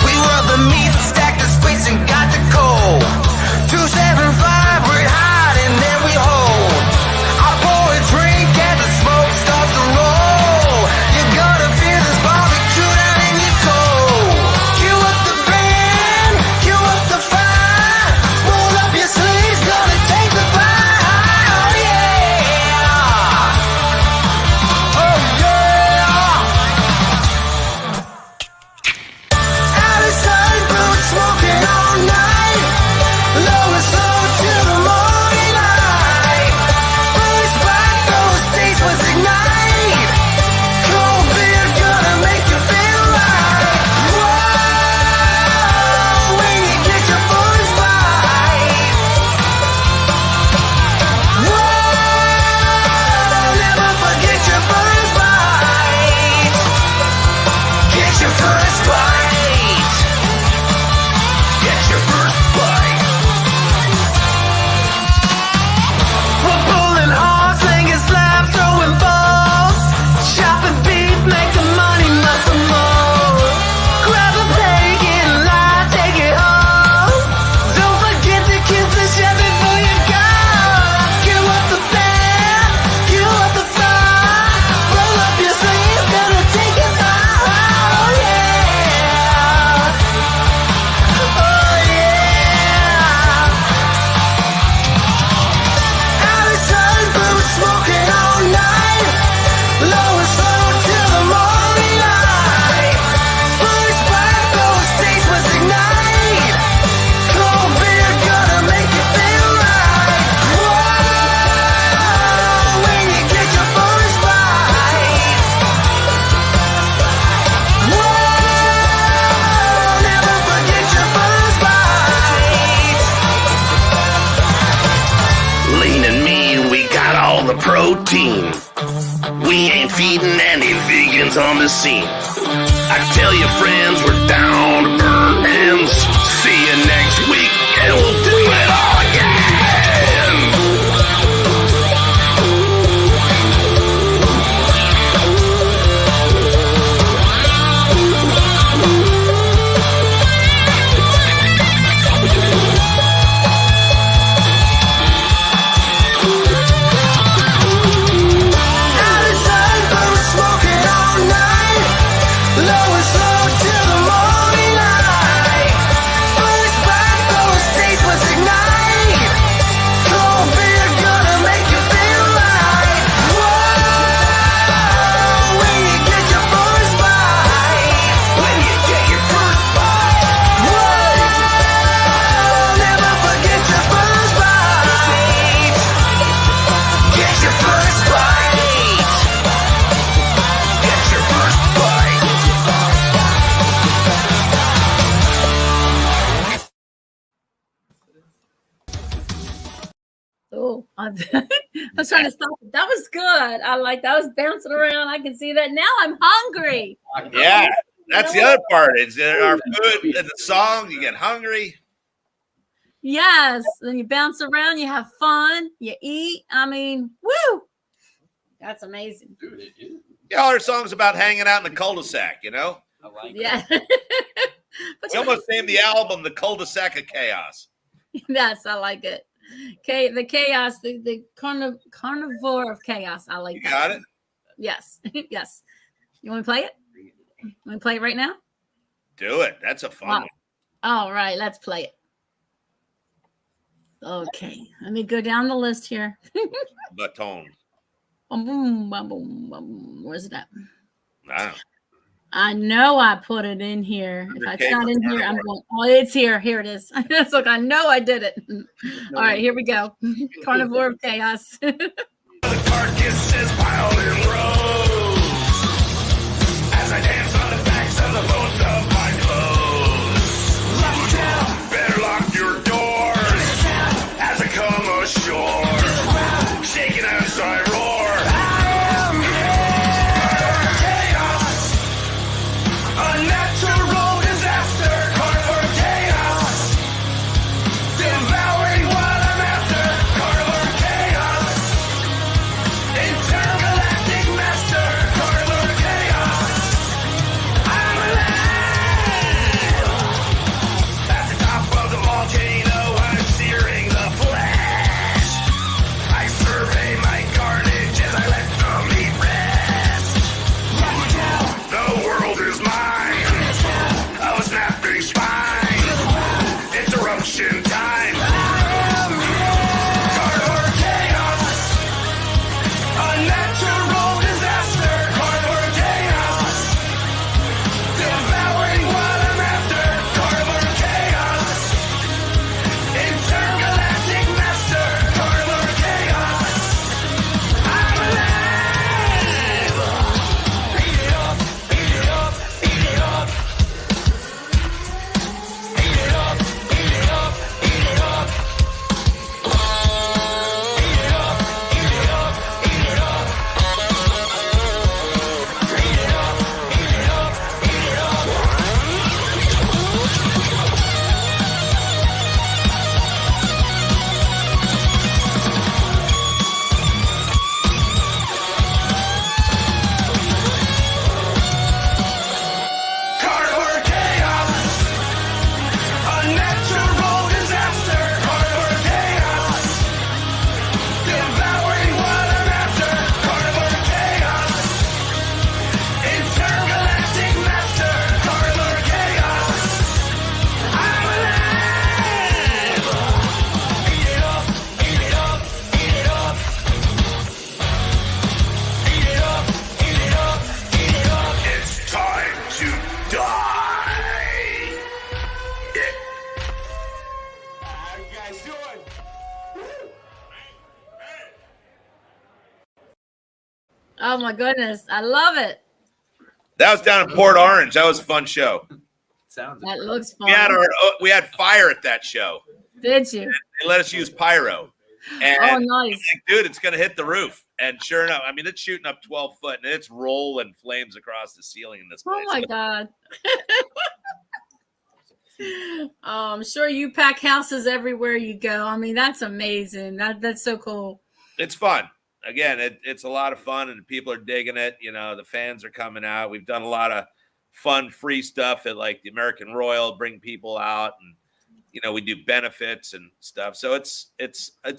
We were the meat, stacked the space and got the coal. 275, we're hot and then we hold. I pour a drink and the smoke starts to roll. You're gonna feel this barbecue down in your soul. Cue up the band, cue up the fire. Roll up your sleeves, gonna take the bite. Oh yeah, oh yeah. Allison boots smoking all night. Low and slow till the morning light. First bite, those taste buds ignite. Cold beer gonna make you feel right. Whoa, when you get your first bite. Whoa, never forget your first bite. Get your first bite. Get your first bite. We're pulling hard, slinging slabs, throwing balls. Chopping beef, making money, muscle more. Grab a plate, get in line, take it home. Don't forget to kiss the chef before you go. Cue up the band, cue up the fire. Roll up your sleeves, gonna take it high. Oh yeah. Oh yeah. Allison boots smoking all night. Low and slow till the morning light. First bite, those taste buds ignite. Cold beer gonna make you feel right. Whoa, when you get your first bite. Whoa, never forget your first bite. Lean and mean, we got all the protein. We ain't feeding any vegans on the scene. I tell you, friends, we're down to burn ends. See you next week, and we'll do it all again. Allison boots smoking all night. Low and slow till the morning Oh, I was trying to stop it. That was good. I like that. I was bouncing around. I can see that. Now I'm hungry. Yeah, that's the other part. Is our food and the song. You get hungry. Yes. Then you bounce around. You have fun. You eat. I mean, woo. That's amazing. Dude, it is. Yeah, all our songs about hanging out in the cul-de-sac. You know. I like Yeah. We almost named the album "The Cul-de-Sac of Chaos." Yes, I like it. Okay, the chaos, the carnivore of chaos. I like You that. got it? Yes. Yes. You want to play it? Want to play it right now? Do it. That's a fun one. All right, let's play it. Okay, let me go down the list here. Baton. Boom, boom, boom, boom. Where's it at? I don't know. I know I put it in here. If it's not in here, I'm going, oh, it's here. Here it is. Look, I know I did it. All right, here we go. Carnivore of chaos. Carcasses piled in rows as I dance on the backs of the bones of my clothes. Lock down. Better lock your doors as I come ashore. Shaking as I roar. I am chaos. A natural disaster. Carnivore chaos. Devouring what I'm after. Carnivore chaos. Intergalactic master, carnivore chaos. I'm alive. At the top of the volcano, I'm searing the flesh. I survey my carnage as I let the meat rest. The world is mine. Of a snapping spine. It's eruption time. Carnivore chaos. A natural disaster, carnivore chaos. Devouring what I'm after, carnivore chaos. Intergalactic master, carnivore chaos. I'm alive. Eat it up, eat it up, eat it up. Eat it up, eat it up, eat it up. Eat it up, eat it up, eat it up. Eat it up, eat it up, eat it up. Carnivore chaos. A natural disaster, carnivore chaos. Devouring what I'm after, carnivore chaos. Intergalactic master, carnivore chaos. I'm alive. Eat it up, eat it up, eat it up. Eat it up, eat it up, eat it up. It's time to die. How you guys doing? Oh my goodness. I love it. That was down in Port Orange. That was a fun show. Sounds That looks fun. We had fire at that show. Did you? They let us use pyro. And Oh, I'm nice. like, dude, it's gonna hit the roof. And sure enough, I mean, it's shooting up 12 foot and it's rolling flames across the ceiling in this place. Oh my God. Oh, I'm sure you pack houses everywhere you go. I mean, that's amazing. That's so cool. It's fun. Again, it's a lot of fun and people are digging it. You know, the fans are coming out. We've done a lot of fun, free stuff at like the American Royal, bring people out, and you know, we do benefits and stuff. So it's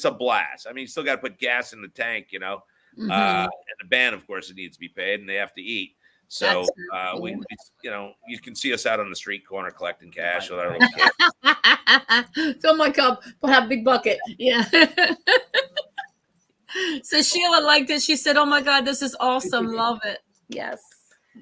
a blast. I mean, you still got to put gas in the tank, you know. Mhm. And the band, of course, it needs to be paid, and they have to eat. So That's we, cool. you know, you can see us out on the street corner collecting cash with our little kids. Fill my cup. We'll have a big bucket. Yeah. So Sheila liked it. She said, "Oh my God, this is awesome. Love it." Yes.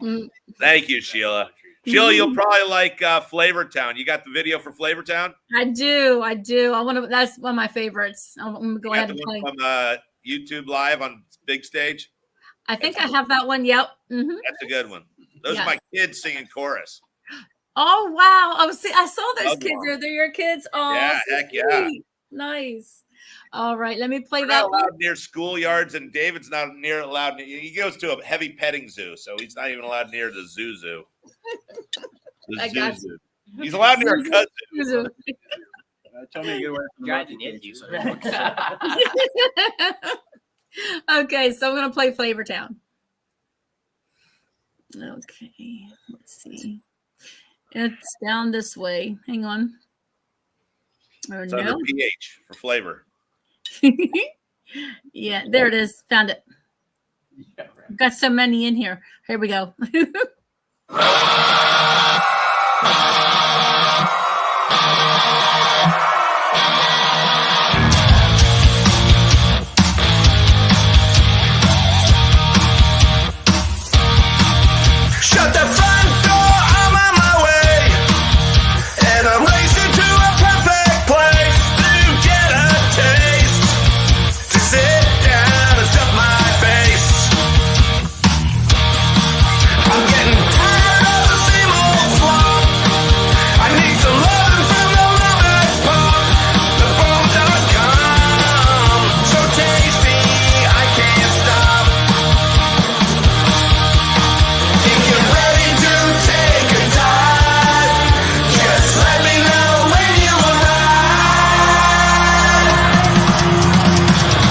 Mm. Thank you, Sheila. Sheila, you'll probably like Flavortown. You got the video for Flavortown? I do. I want to. That's one of my favorites. I'm gonna go You got ahead and the play. one from YouTube Live on big stage? I think I have that one. Yep. Hmm. That's a good one. Those Yes. are my kids singing chorus. Oh wow! I saw those Love kids. them. They're your kids. Oh, Yeah, so heck yeah. sweet. Nice. All right, let me play We're that not one. allowed near schoolyards, and David's not near allowed. He goes to a heavy petting zoo, so he's not even allowed near the zoo. I got you. He's allowed near a kudzu. Tell me to get away from the Dragging monkey it, cage. Okay, so I'm gonna play Flavor Town. Okay, let's see. It's down this way. Hang on. Oh It's no. under pH for flavor. Yeah, there it is. Found it. Got so many in here. Here we go. Shut the front door, I'm on my way, and I'm racing to a perfect place to get a taste, to sit down and stuff my face. I'm getting tired of the same old slump. I need some loving from the loving pump. The bomb.com, so tasty, I can't stop. If you're ready to take a dive, just let me know when you arrive.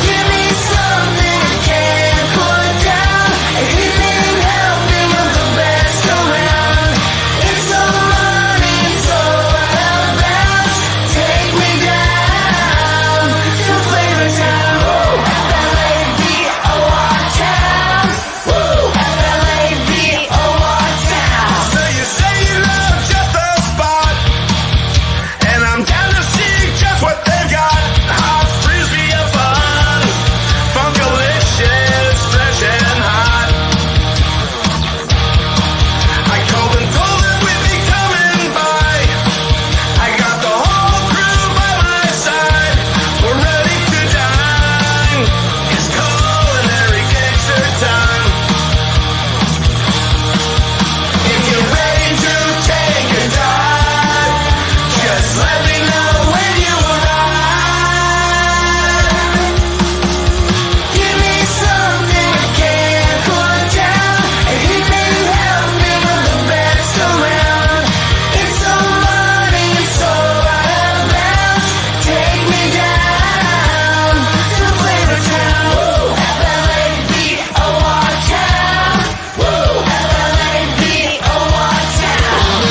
Give me something I can't put down. Anything helping of the best around. It's so money, so out of bounds. Take me down to Flavor Town. F-L-A-V-O-R Town. F-L-A-V-O-R Town. So you say you love just the spot, and I'm down to see just what they've got. Hot frisbee of fun, funkalicious, fresh and hot. I called and told them we'd be coming by. I got the whole crew by my side. We're ready to dine. It's culinary gangster time. If you're ready to take a dive, just let me know when you arrive. Give me something I can't put down. Anything helping of the best around. It's so money, so out of bounds. Take me down to Flavor Town. F-L-A-V-O-R Town. F-L-A-V-O-R Town.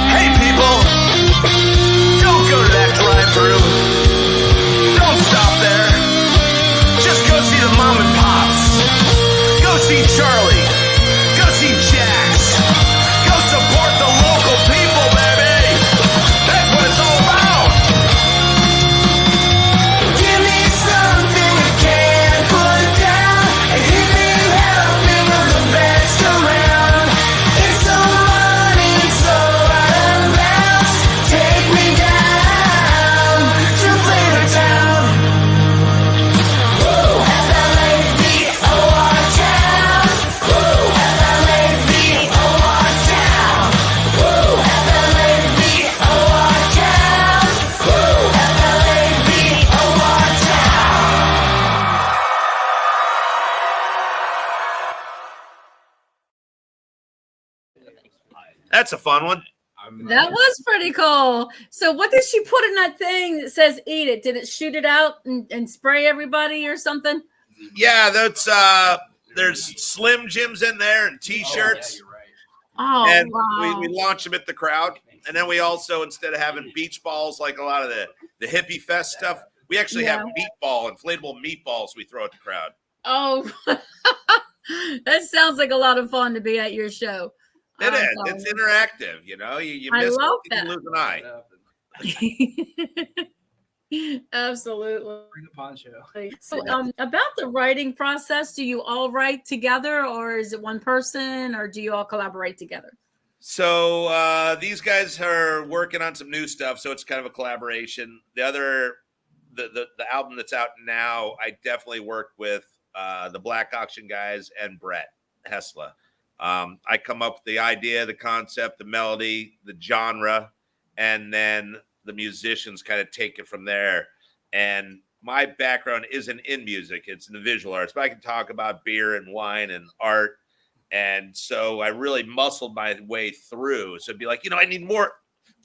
Hey people, don't go to that drive-thru. Don't stop there. Just go see the mom and pops. Go see Charlie. Go see Jax. Go support the local people, baby. That's what it's all about. Give me something I can't put down. Anything helping of the best around. It's so money, so out of bounds. Take me down to Flavor Town. F-L-A-V-O-R Town. F-L-A-V-O-R Town. F-L-A-V-O-R Town. F-L-A-V-O-R Town. That's a fun one. That was pretty cool. So what did she put in that thing that says eat it? Did it shoot it out and spray everybody or something? Yeah, that's there's Slim Jims in there and T-shirts. Oh, And wow. we launch them at the crowd. And then we also, instead of having beach balls like a lot of the hippie fest stuff, we actually have meatball, inflatable meatballs we throw at the crowd. Oh, that sounds like a lot of fun to be at your show. It is. It's interactive, you know. You I miss love it, you that. lose an eye. Absolutely. Bring the poncho. So, about the writing process, do you all write together, or is it one person, or do you all collaborate together? So these guys are working on some new stuff, so it's kind of a collaboration. The album that's out now, I definitely worked with the Black Auction guys and Brett Hessla. I come up with the idea, the concept, the melody, the genre, and then the musicians kind of take it from there. And my background isn't in music, it's in the visual arts, but I can talk about beer and wine and art. And so I really muscled my way through. So it'd be like, I need more,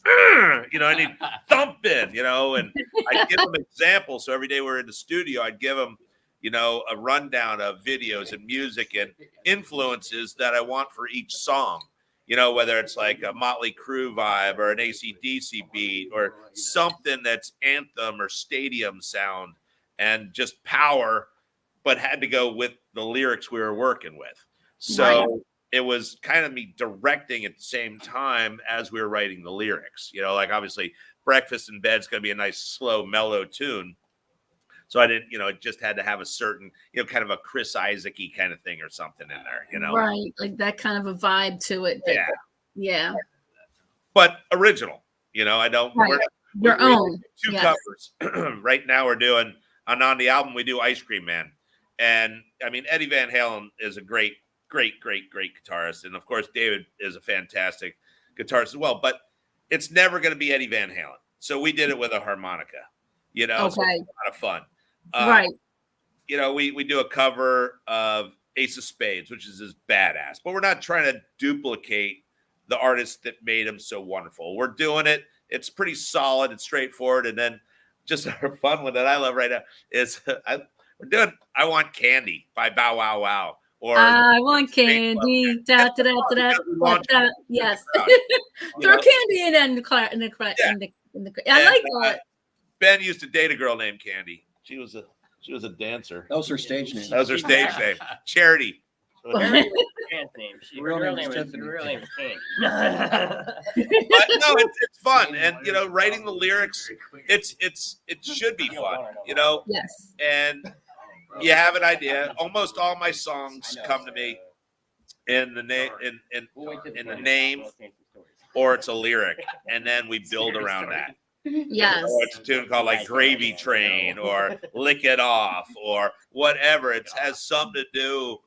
I need thumping, and I'd give them examples. So every day we're in the studio, I'd give them, a rundown of videos and music and influences that I want for each song. Whether it's like a Motley Crue vibe or an AC/DC beat or something that's anthem or stadium sound and just power, but had to go with the lyrics we were working with. So it was kind of me directing at the same time as we were writing the lyrics. Like obviously Breakfast in Bed's going to be a nice, slow, mellow tune. So I didn't, it just had to have a certain, kind of a Chris Isaac-y kind of thing or something in there, Right. Like that kind of a vibe to it. Yeah. Yeah. But original, I don't. Right. Your own. Two covers. Right now we're doing, on the album, we do Ice Cream Man. And I mean, Eddie Van Halen is a great guitarist. And of course, David is a fantastic guitarist as well. But it's never going to be Eddie Van Halen. So we did it with a harmonica, so it's a lot of fun. Right. We do a cover of Ace of Spades, which is just badass. But we're not trying to duplicate the artist that made him so wonderful. We're doing it. It's pretty solid and straightforward. And then just a fun one that I love right now is we're doing I Want Candy by Bow Wow Wow. Or I want candy. Da, da, da, da, da, da. Yes. Throw candy in the I like that. Ben used to date a girl named Candy. She was a dancer. That was her stage name. That was her stage name. Charity. Name. Her real name is Candy. But no, it's fun, and writing the lyrics, it should be fun, Yes. And you have an idea. Almost all my songs come to me in the name, in the name, or it's a lyric, and then we build around that. Yes. Or it's a tune called like Gravy Train or Lick It Off or whatever. It has something to do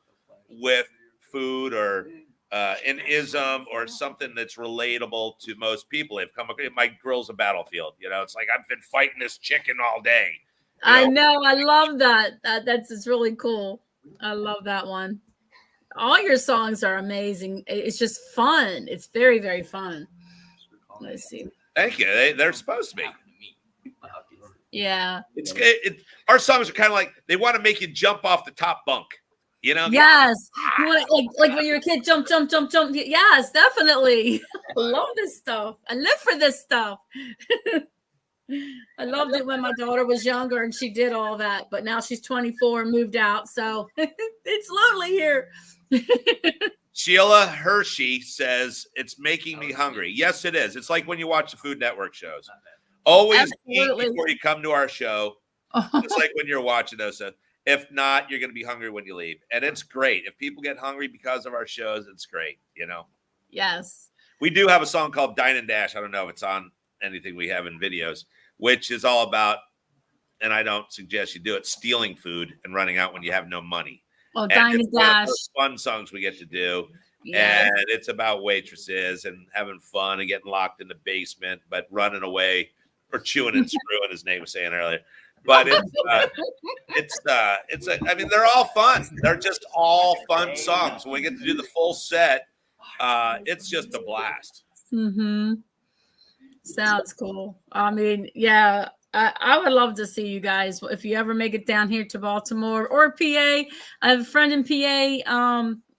with food or an ism or something that's relatable to most people. They've come across my grill's a battlefield. It's like I've been fighting this chicken all day. I know. I love that. It's really cool. I love that one. All your songs are amazing. It's just fun. It's very, very fun. Let's see. Thank you. They're supposed to be. Yeah. Our songs are kind of like they want to make you jump off the top bunk. Yes. You want like when you're a kid, jump. Yes, definitely. I love this stuff. I live for this stuff. I loved it when my daughter was younger and she did all that, but now she's 24 and moved out, so it's lonely here. Sheila Hershey says it's making me hungry. Yes, it is. It's like when you watch the Food Network shows. Always eat before you come to our show. It's like when you're watching those. If not, you're going to be hungry when you leave. And it's great. If people get hungry because of our shows, it's great, Yes. We do have a song called Dine and Dash. I don't know if it's on anything we have in videos, which is all about, and I don't suggest you do it, stealing food and running out when you have no money. Well, Dine and Dash. Fun songs we get to do. Yes. And it's about waitresses and having fun and getting locked in the basement, but running away or chewing and screwing, as Nate was saying earlier. But I mean, they're all fun. They're just all fun songs. When we get to do the full set, it's just a blast. Mm-hmm. Sounds cool. I mean, yeah, I would love to see you guys if you ever make it down here to Baltimore or PA. I have a friend in PA,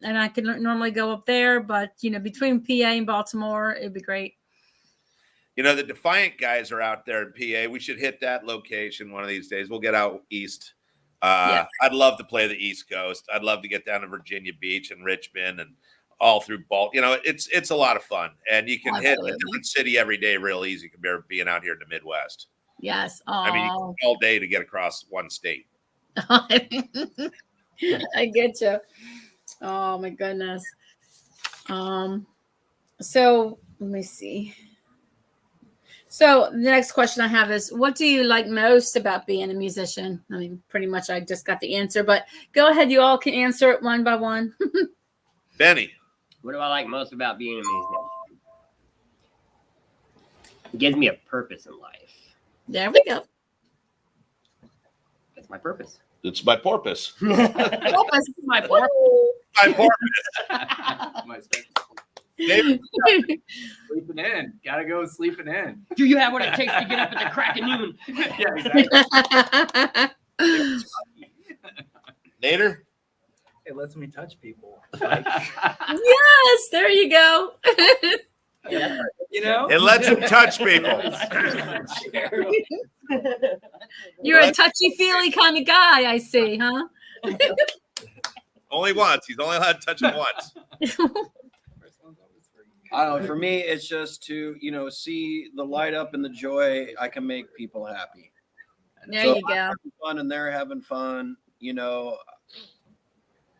and I can normally go up there, but between PA and Baltimore, it'd be great. The Defiant guys are out there in PA. We should hit that location one of these days. We'll get out east. I'd love to play the East Coast. I'd love to get down to Virginia Beach and Richmond and all through Baltimore. It's a lot of fun, and you can hit a different city every day real easy compared to being out here in the Midwest. Yes. I mean, you can all day to get across one state. I get you. Oh my goodness. So let me see. So the next question I have is, what do you like most about being a musician? I mean, pretty much I just got the answer, but go ahead. You all can answer it one by one. Benny. What do I like most about being a musician? It gives me a purpose in life. There we go. That's my purpose. It's my porpoise. Porpoise. My porpoise. My porpoise. My special. David, Sleeping in. Gotta go sleeping in. Do you have what it takes to get up at the crack of noon? Yeah, exactly. Nader? It lets me touch people. Yes, there you go. You know? It lets him touch people. You're a touchy-feely kind of guy, I see, huh? Only once. He's only allowed to touch him once. I don't know. For me, it's just to, see the light up and the joy. I can make people happy. There So you if I'm go. having fun and they're having fun,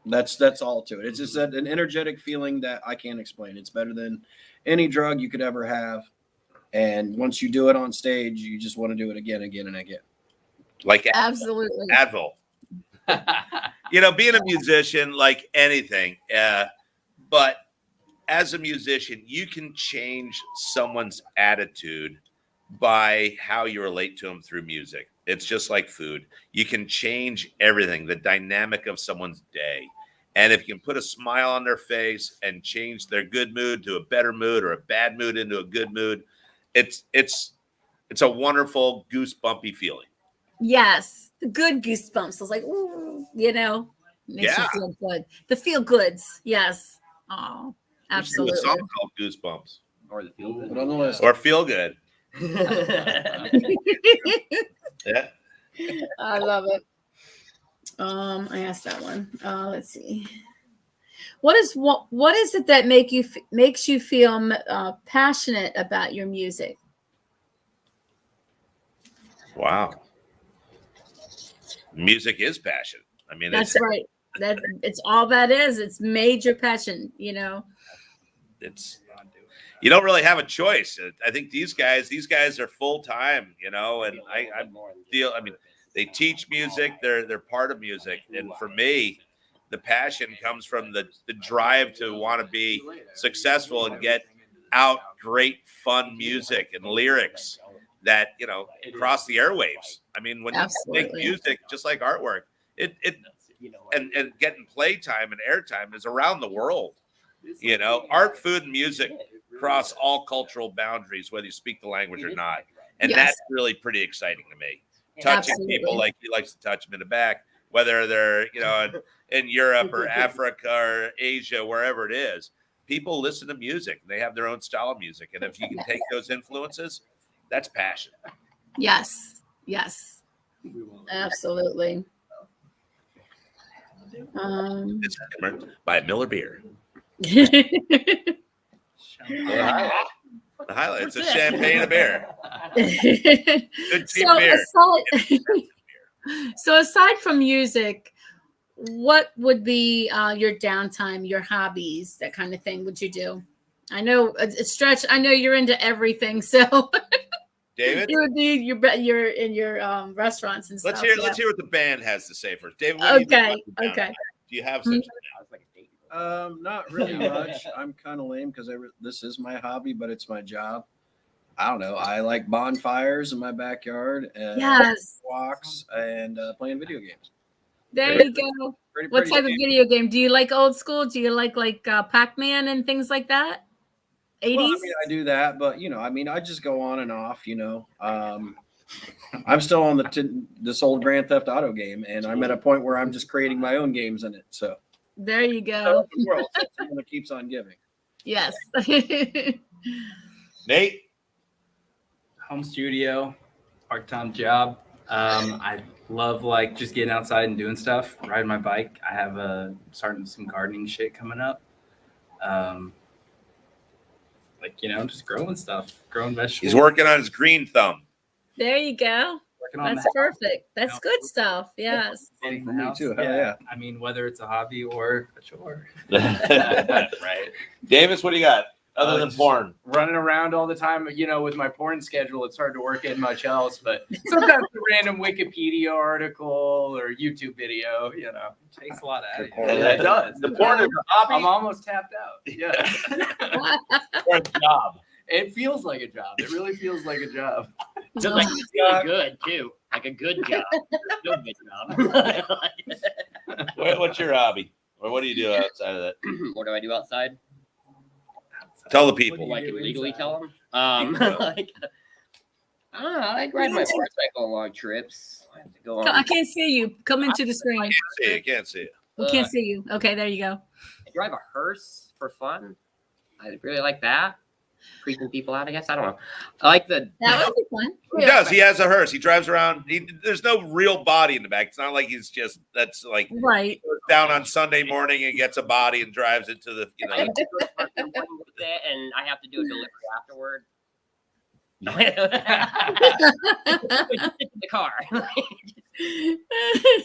that's all to it. It's just an energetic feeling that I can't explain. It's better than any drug you could ever have. And once you do it on stage, you just want to do it again, again, and again. Like Absolutely. Advil. Being a musician, like anything, but as a musician, you can change someone's attitude by how you relate to them through music. It's just like food. You can change everything, the dynamic of someone's day. And if you can put a smile on their face and change their good mood to a better mood or a bad mood into a good mood, it's a wonderful goosebumpy feeling. Yes, the good goosebumps. I was like, ooh, makes you feel good. The feel goods. Yes. Oh, absolutely. There's a song called Goosebumps. Or the feel good. Put on the list. Or Feel Good. Yeah. I love it. I asked that one. Let's see. What is it that makes you feel passionate about your music? Wow. Music is passion. I mean, That's right. It's all that is. It's major passion. It's you don't really have a choice. I think these guys are full time. And I feel. I mean, they teach music. They're part of music. And for me, the passion comes from the drive to want to be successful and get out great, fun music and lyrics that cross the airwaves. I mean, when you make music, just like artwork, it and getting playtime and airtime is around the world. Art, food, and music cross all cultural boundaries, whether you speak the language or not, and that's really pretty exciting to me. Touching people like he likes to touch them in the back, whether they're in Europe or Africa or Asia, wherever it is. People listen to music; they have their own style of music, and if you can take those influences, that's passion. Yes. Absolutely. It's by Miller Beer. The highlight. It's a champagne of beer. Good cheap beer. So aside from music, what would be your downtime, your hobbies, that kind of thing? Would you do? I know it's Stretch. I know you're into everything. So, David, you would be you're in your restaurants and stuff. Let's hear what the band has to say first. David, what okay. Do you have such? Not really much. I'm kind of lame because this is my hobby, but it's my job. I don't know. I like bonfires in my backyard and walks and playing video games. There you go. What type of video game? Do you like old school? Do you like Pac-Man and things like that? 80s? Well, I do that, but I just go on and off. I'm still on this old Grand Theft Auto game, and I'm at a point where I'm just creating my own games in it. So there you go. The world, someone that keeps on giving. Yes. Nate, home studio, part-time job. I love just getting outside and doing stuff, riding my bike. I have starting some gardening shit coming up. Just growing stuff, growing vegetables. He's working on his green thumb. There you go. That's perfect. That's good stuff. Yes. Me too. Yeah. I mean, whether it's a hobby or a chore. Right. Davis, what do you got other than porn? Running around all the time. With my porn schedule, it's hard to work in much else. But sometimes a random Wikipedia article or YouTube video, it takes a lot out of you. It does. The porn is a hobby. I'm almost tapped out. Yeah. Or a job. It feels like a job. It really feels like a job. It's like it's really good too. Like a good job. Still good job. What's your hobby? Or what do you do outside of that? What do I do outside? Tell the people. I can legally tell them. Like, I don't know. I like ride my motorcycle on long trips. I have to go on. I can't see you. Come into the screen. I can't see it. We can't see you. Okay, there you go. I drive a hearse for fun. I really like that. Creeping people out, I guess. I don't know. I like the. That would be fun. He does. He has a hearse. He drives around. There's no real body in the back. It's not like he's just. That's like right. Goes down on Sunday morning and gets a body and drives it to the. You know. And I have to do a delivery afterward. The car.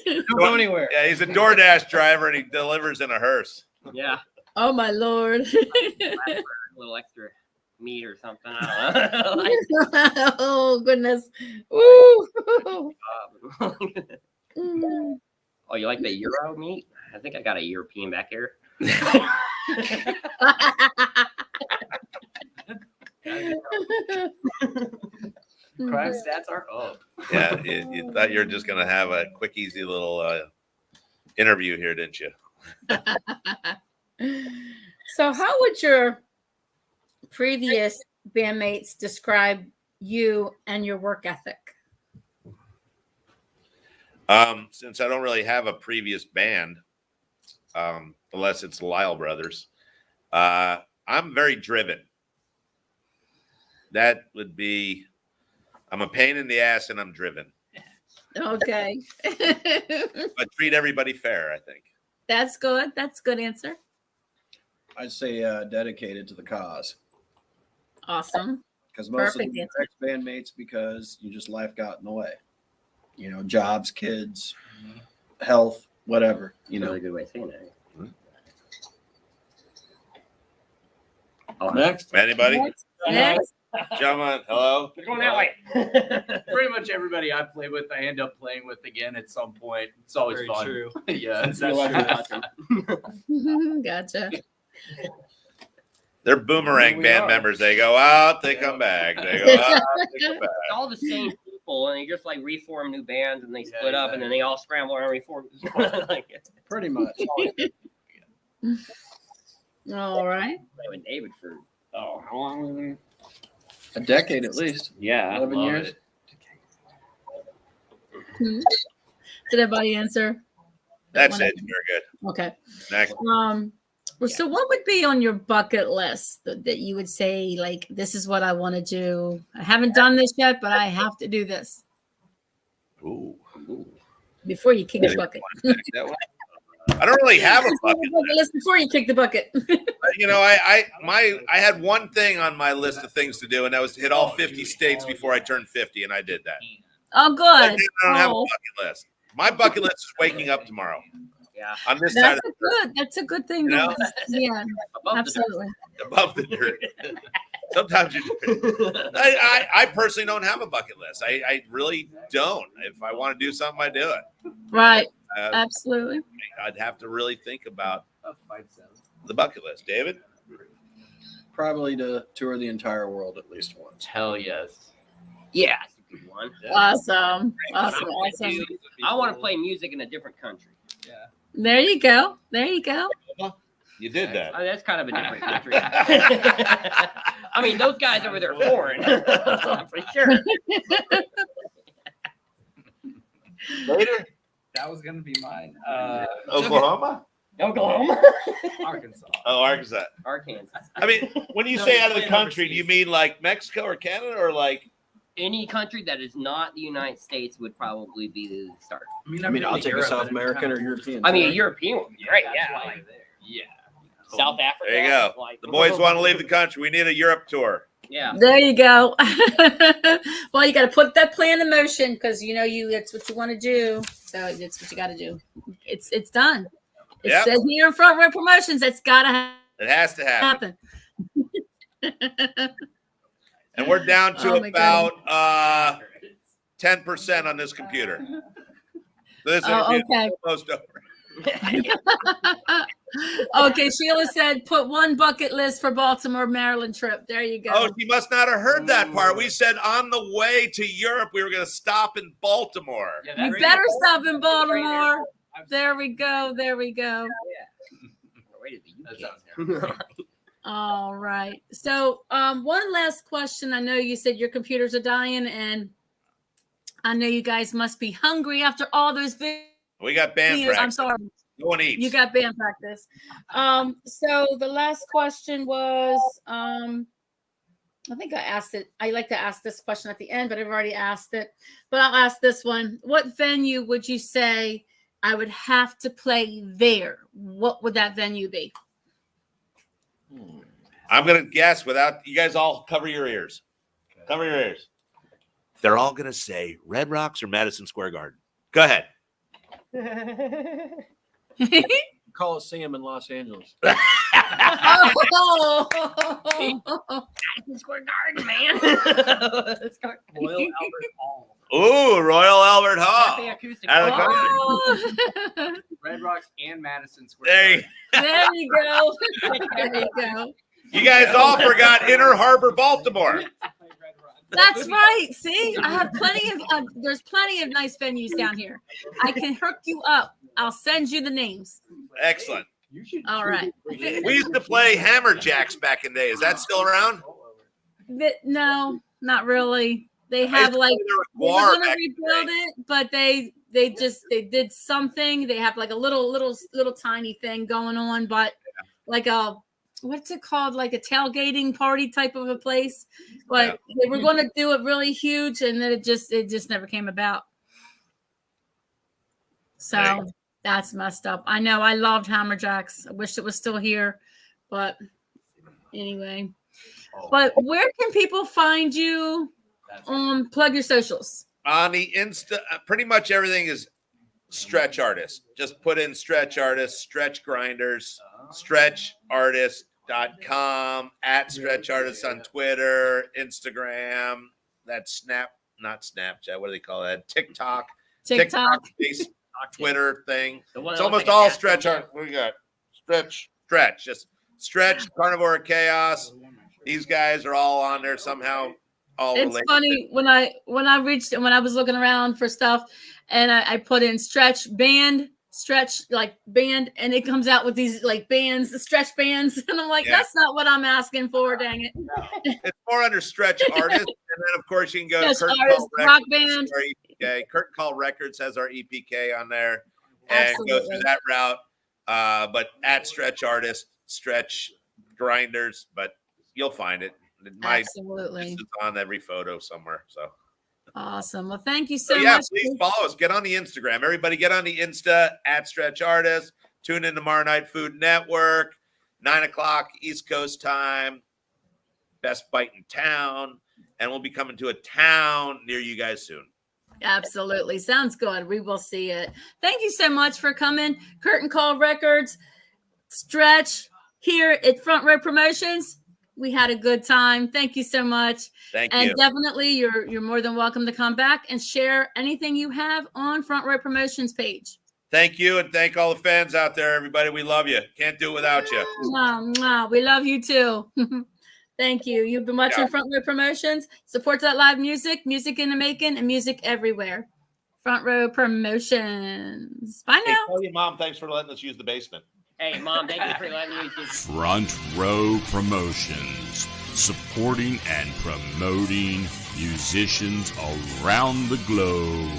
Don't go anywhere. Yeah, he's a DoorDash driver and he delivers in a hearse. Yeah. Oh my Lord. A little extra meat or something. I don't know. Oh goodness. Woo. Oh, you like the Euro meat? I think I got a European back here. Crime stats are up. Yeah, you thought you were just gonna have a quick, easy little interview here, didn't you? So, how would your previous bandmates describe you and your work ethic? Since I don't really have a previous band, unless it's Lyle Brothers, I'm very driven. That would be, I'm a pain in the ass and I'm driven. Okay. But treat everybody fair, I think. That's good. That's a good answer. I'd say dedicated to the cause. Awesome. Because most Perfect of the answer. ex-bandmates, because you just life got in the way. You know, jobs, kids, health, whatever. You know, Really good way of saying it. next. Anybody? Next. Gentlemen, hello. We're going that way. Pretty much everybody I play with, I end up playing with again at some point. It's always Very fun. true. Yeah, That's true. Gotcha. They're boomerang We band are. members. They go out, they come back. They go out, they come back. It's all the same people, and they just like reform new bands, and they split up, and then exactly. they all scramble and reform. Like, Pretty much. All right. played with David for how long? A decade at least. Yeah, 11 love years. it. Did everybody answer? That's it. You're good. Okay. Next. So what would be on your bucket list that you would say, like, this is what I want to do? I haven't done this yet, but I have to do this Ooh. before you kick the bucket. That one? I don't really have a bucket list. Before you kick the bucket. You know, I had one thing on my list of things to do, and that was to hit all 50 states before I turned 50, and I did that. Oh, good. I don't have a Oh, bucket list. My bucket list is waking up tomorrow. Yeah. On this side that's of the good. That's a good thing. You know? Yeah, Above absolutely. above the dirt. Sometimes you I personally don't have a bucket list. I really don't. If I want to do something, I do it. Right. Absolutely. I'd have to really think about the bucket list. David? Probably to tour the entire world at least once. Hell yes. Yeah, it's a good one. Awesome. I Awesome. wanna Awesome. do- I want to play music in a different country. Yeah. There you go. There you go. You did that. That's kind of a different country. I mean, those guys over there are foreign, for sure. Later? That was gonna be mine. Oklahoma? Oklahoma, Arkansas. Oh, Arkansas. Arkansas. I mean, when you say out of the country, do you mean like Mexico or Canada or like? Any country that is not the United States would probably be the start. I mean, I'll take a South American or European. I mean, a European would be great. That's Yeah, why like you're there. Yeah. South Africa. There you go. Like, The boys want to leave the country. We need a Europe tour. Yeah. There you go. Well, you got to put that plan in motion because you know that's what you want to do. So that's what you got to do. It's done. It Yep. says here in Front Row Promotions. That's got to It has to happen. happen. And we're down to Oh my about 10% on this computer. So this Oh, interview okay. is almost over. Okay, Sheila said put one bucket list for Baltimore, Maryland trip. There you go. Oh, she must not have heard that part. We said on the way to Europe, we were going to stop in Baltimore. Yeah, You better stop in Baltimore. There we go. There we go. All right. So one last question. I know you said your computers are dying, and I know you guys must be hungry after all those videos. We got band practice. I'm sorry. No one eats. You got band practice. So the last question was, I think I asked it. I like to ask this question at the end, but I've already asked it. But I'll ask this one. What venue would you say I would have to play there? What would that venue be? I'm going to guess without you guys all cover your ears. Cover your ears. They're all going to say Red Rocks or Madison Square Garden. Go ahead. Coliseum in Los Angeles. Oh. Madison Square Garden, man. Royal Albert Hall. Ooh, Royal Albert Hall. Cafe acoustic. Out of the Oh. Red Rocks and Madison Square There, There you go. There you go. you guys all forgot Inner Harbor, Baltimore. That's right. See, I have plenty of. There's plenty of nice venues down here. I can hook you up. I'll send you the names. Excellent. All right. We used to play Hammer Jacks back in the day. Is that still around? No, not really. They have like they were gonna rebuild it, but they did something. They have like a little tiny thing going on, but like a what's it called? Like a tailgating party type of a place. But they were going to do it really huge, and then it just never came about. So that's messed up. I know. I loved Hammerjacks. I wish it was still here, but anyway. But where can people find you? Plug your socials. On the Insta, pretty much everything is Stretch Artist. Just put in Stretch Artist, Stretch Grinders, stretchartist.com, at Stretch Artist on Twitter, Instagram, that's not Snapchat, what do they call that? TikTok, Facebook, Twitter thing. It's almost all Stretch Art. What do you got? Stretch, just Stretch, Carnivore Chaos. These guys are all on there somehow. It's funny when I was looking around for stuff and I put in stretch band, and it comes out with these like bands, the stretch bands, and I'm like, that's not what I'm asking for, dang it. It's more under Stretch Artist, and then of course you can go to Stretch Curtain Artist, Call Rock Records, Band. Curtain Call Records has our EPK on there, and go through that route. But at Stretch Artist, Stretch Grinders, but you'll find it. Absolutely. It's on every photo somewhere. So awesome. Well, thank you so much. Please follow us. Get on the Instagram. Everybody get on the Insta at Stretch Artist. Tune in tomorrow night, Food Network, 9:00 East Coast time. Best bite in town. And we'll be coming to a town near you guys soon. Absolutely. Sounds good. We will see it. Thank you so much for coming. Curtain Call Records, Stretch here at Front Row Promotions. We had a good time. Thank you so much. Thank you. And definitely you're more than welcome to come back and share anything you have on Front Row Promotions page. Thank you, and thank all the fans out there, everybody. We love you. Can't do it without you. We love you too. Thank you. You've been watching Front Row Promotions. Support that live music in the making, and music everywhere. Front Row Promotions. Bye now. Tell your mom thanks for letting us use the basement. Hey, Mom, thank you for letting me use this. Front Row Promotions, supporting and promoting musicians around the globe.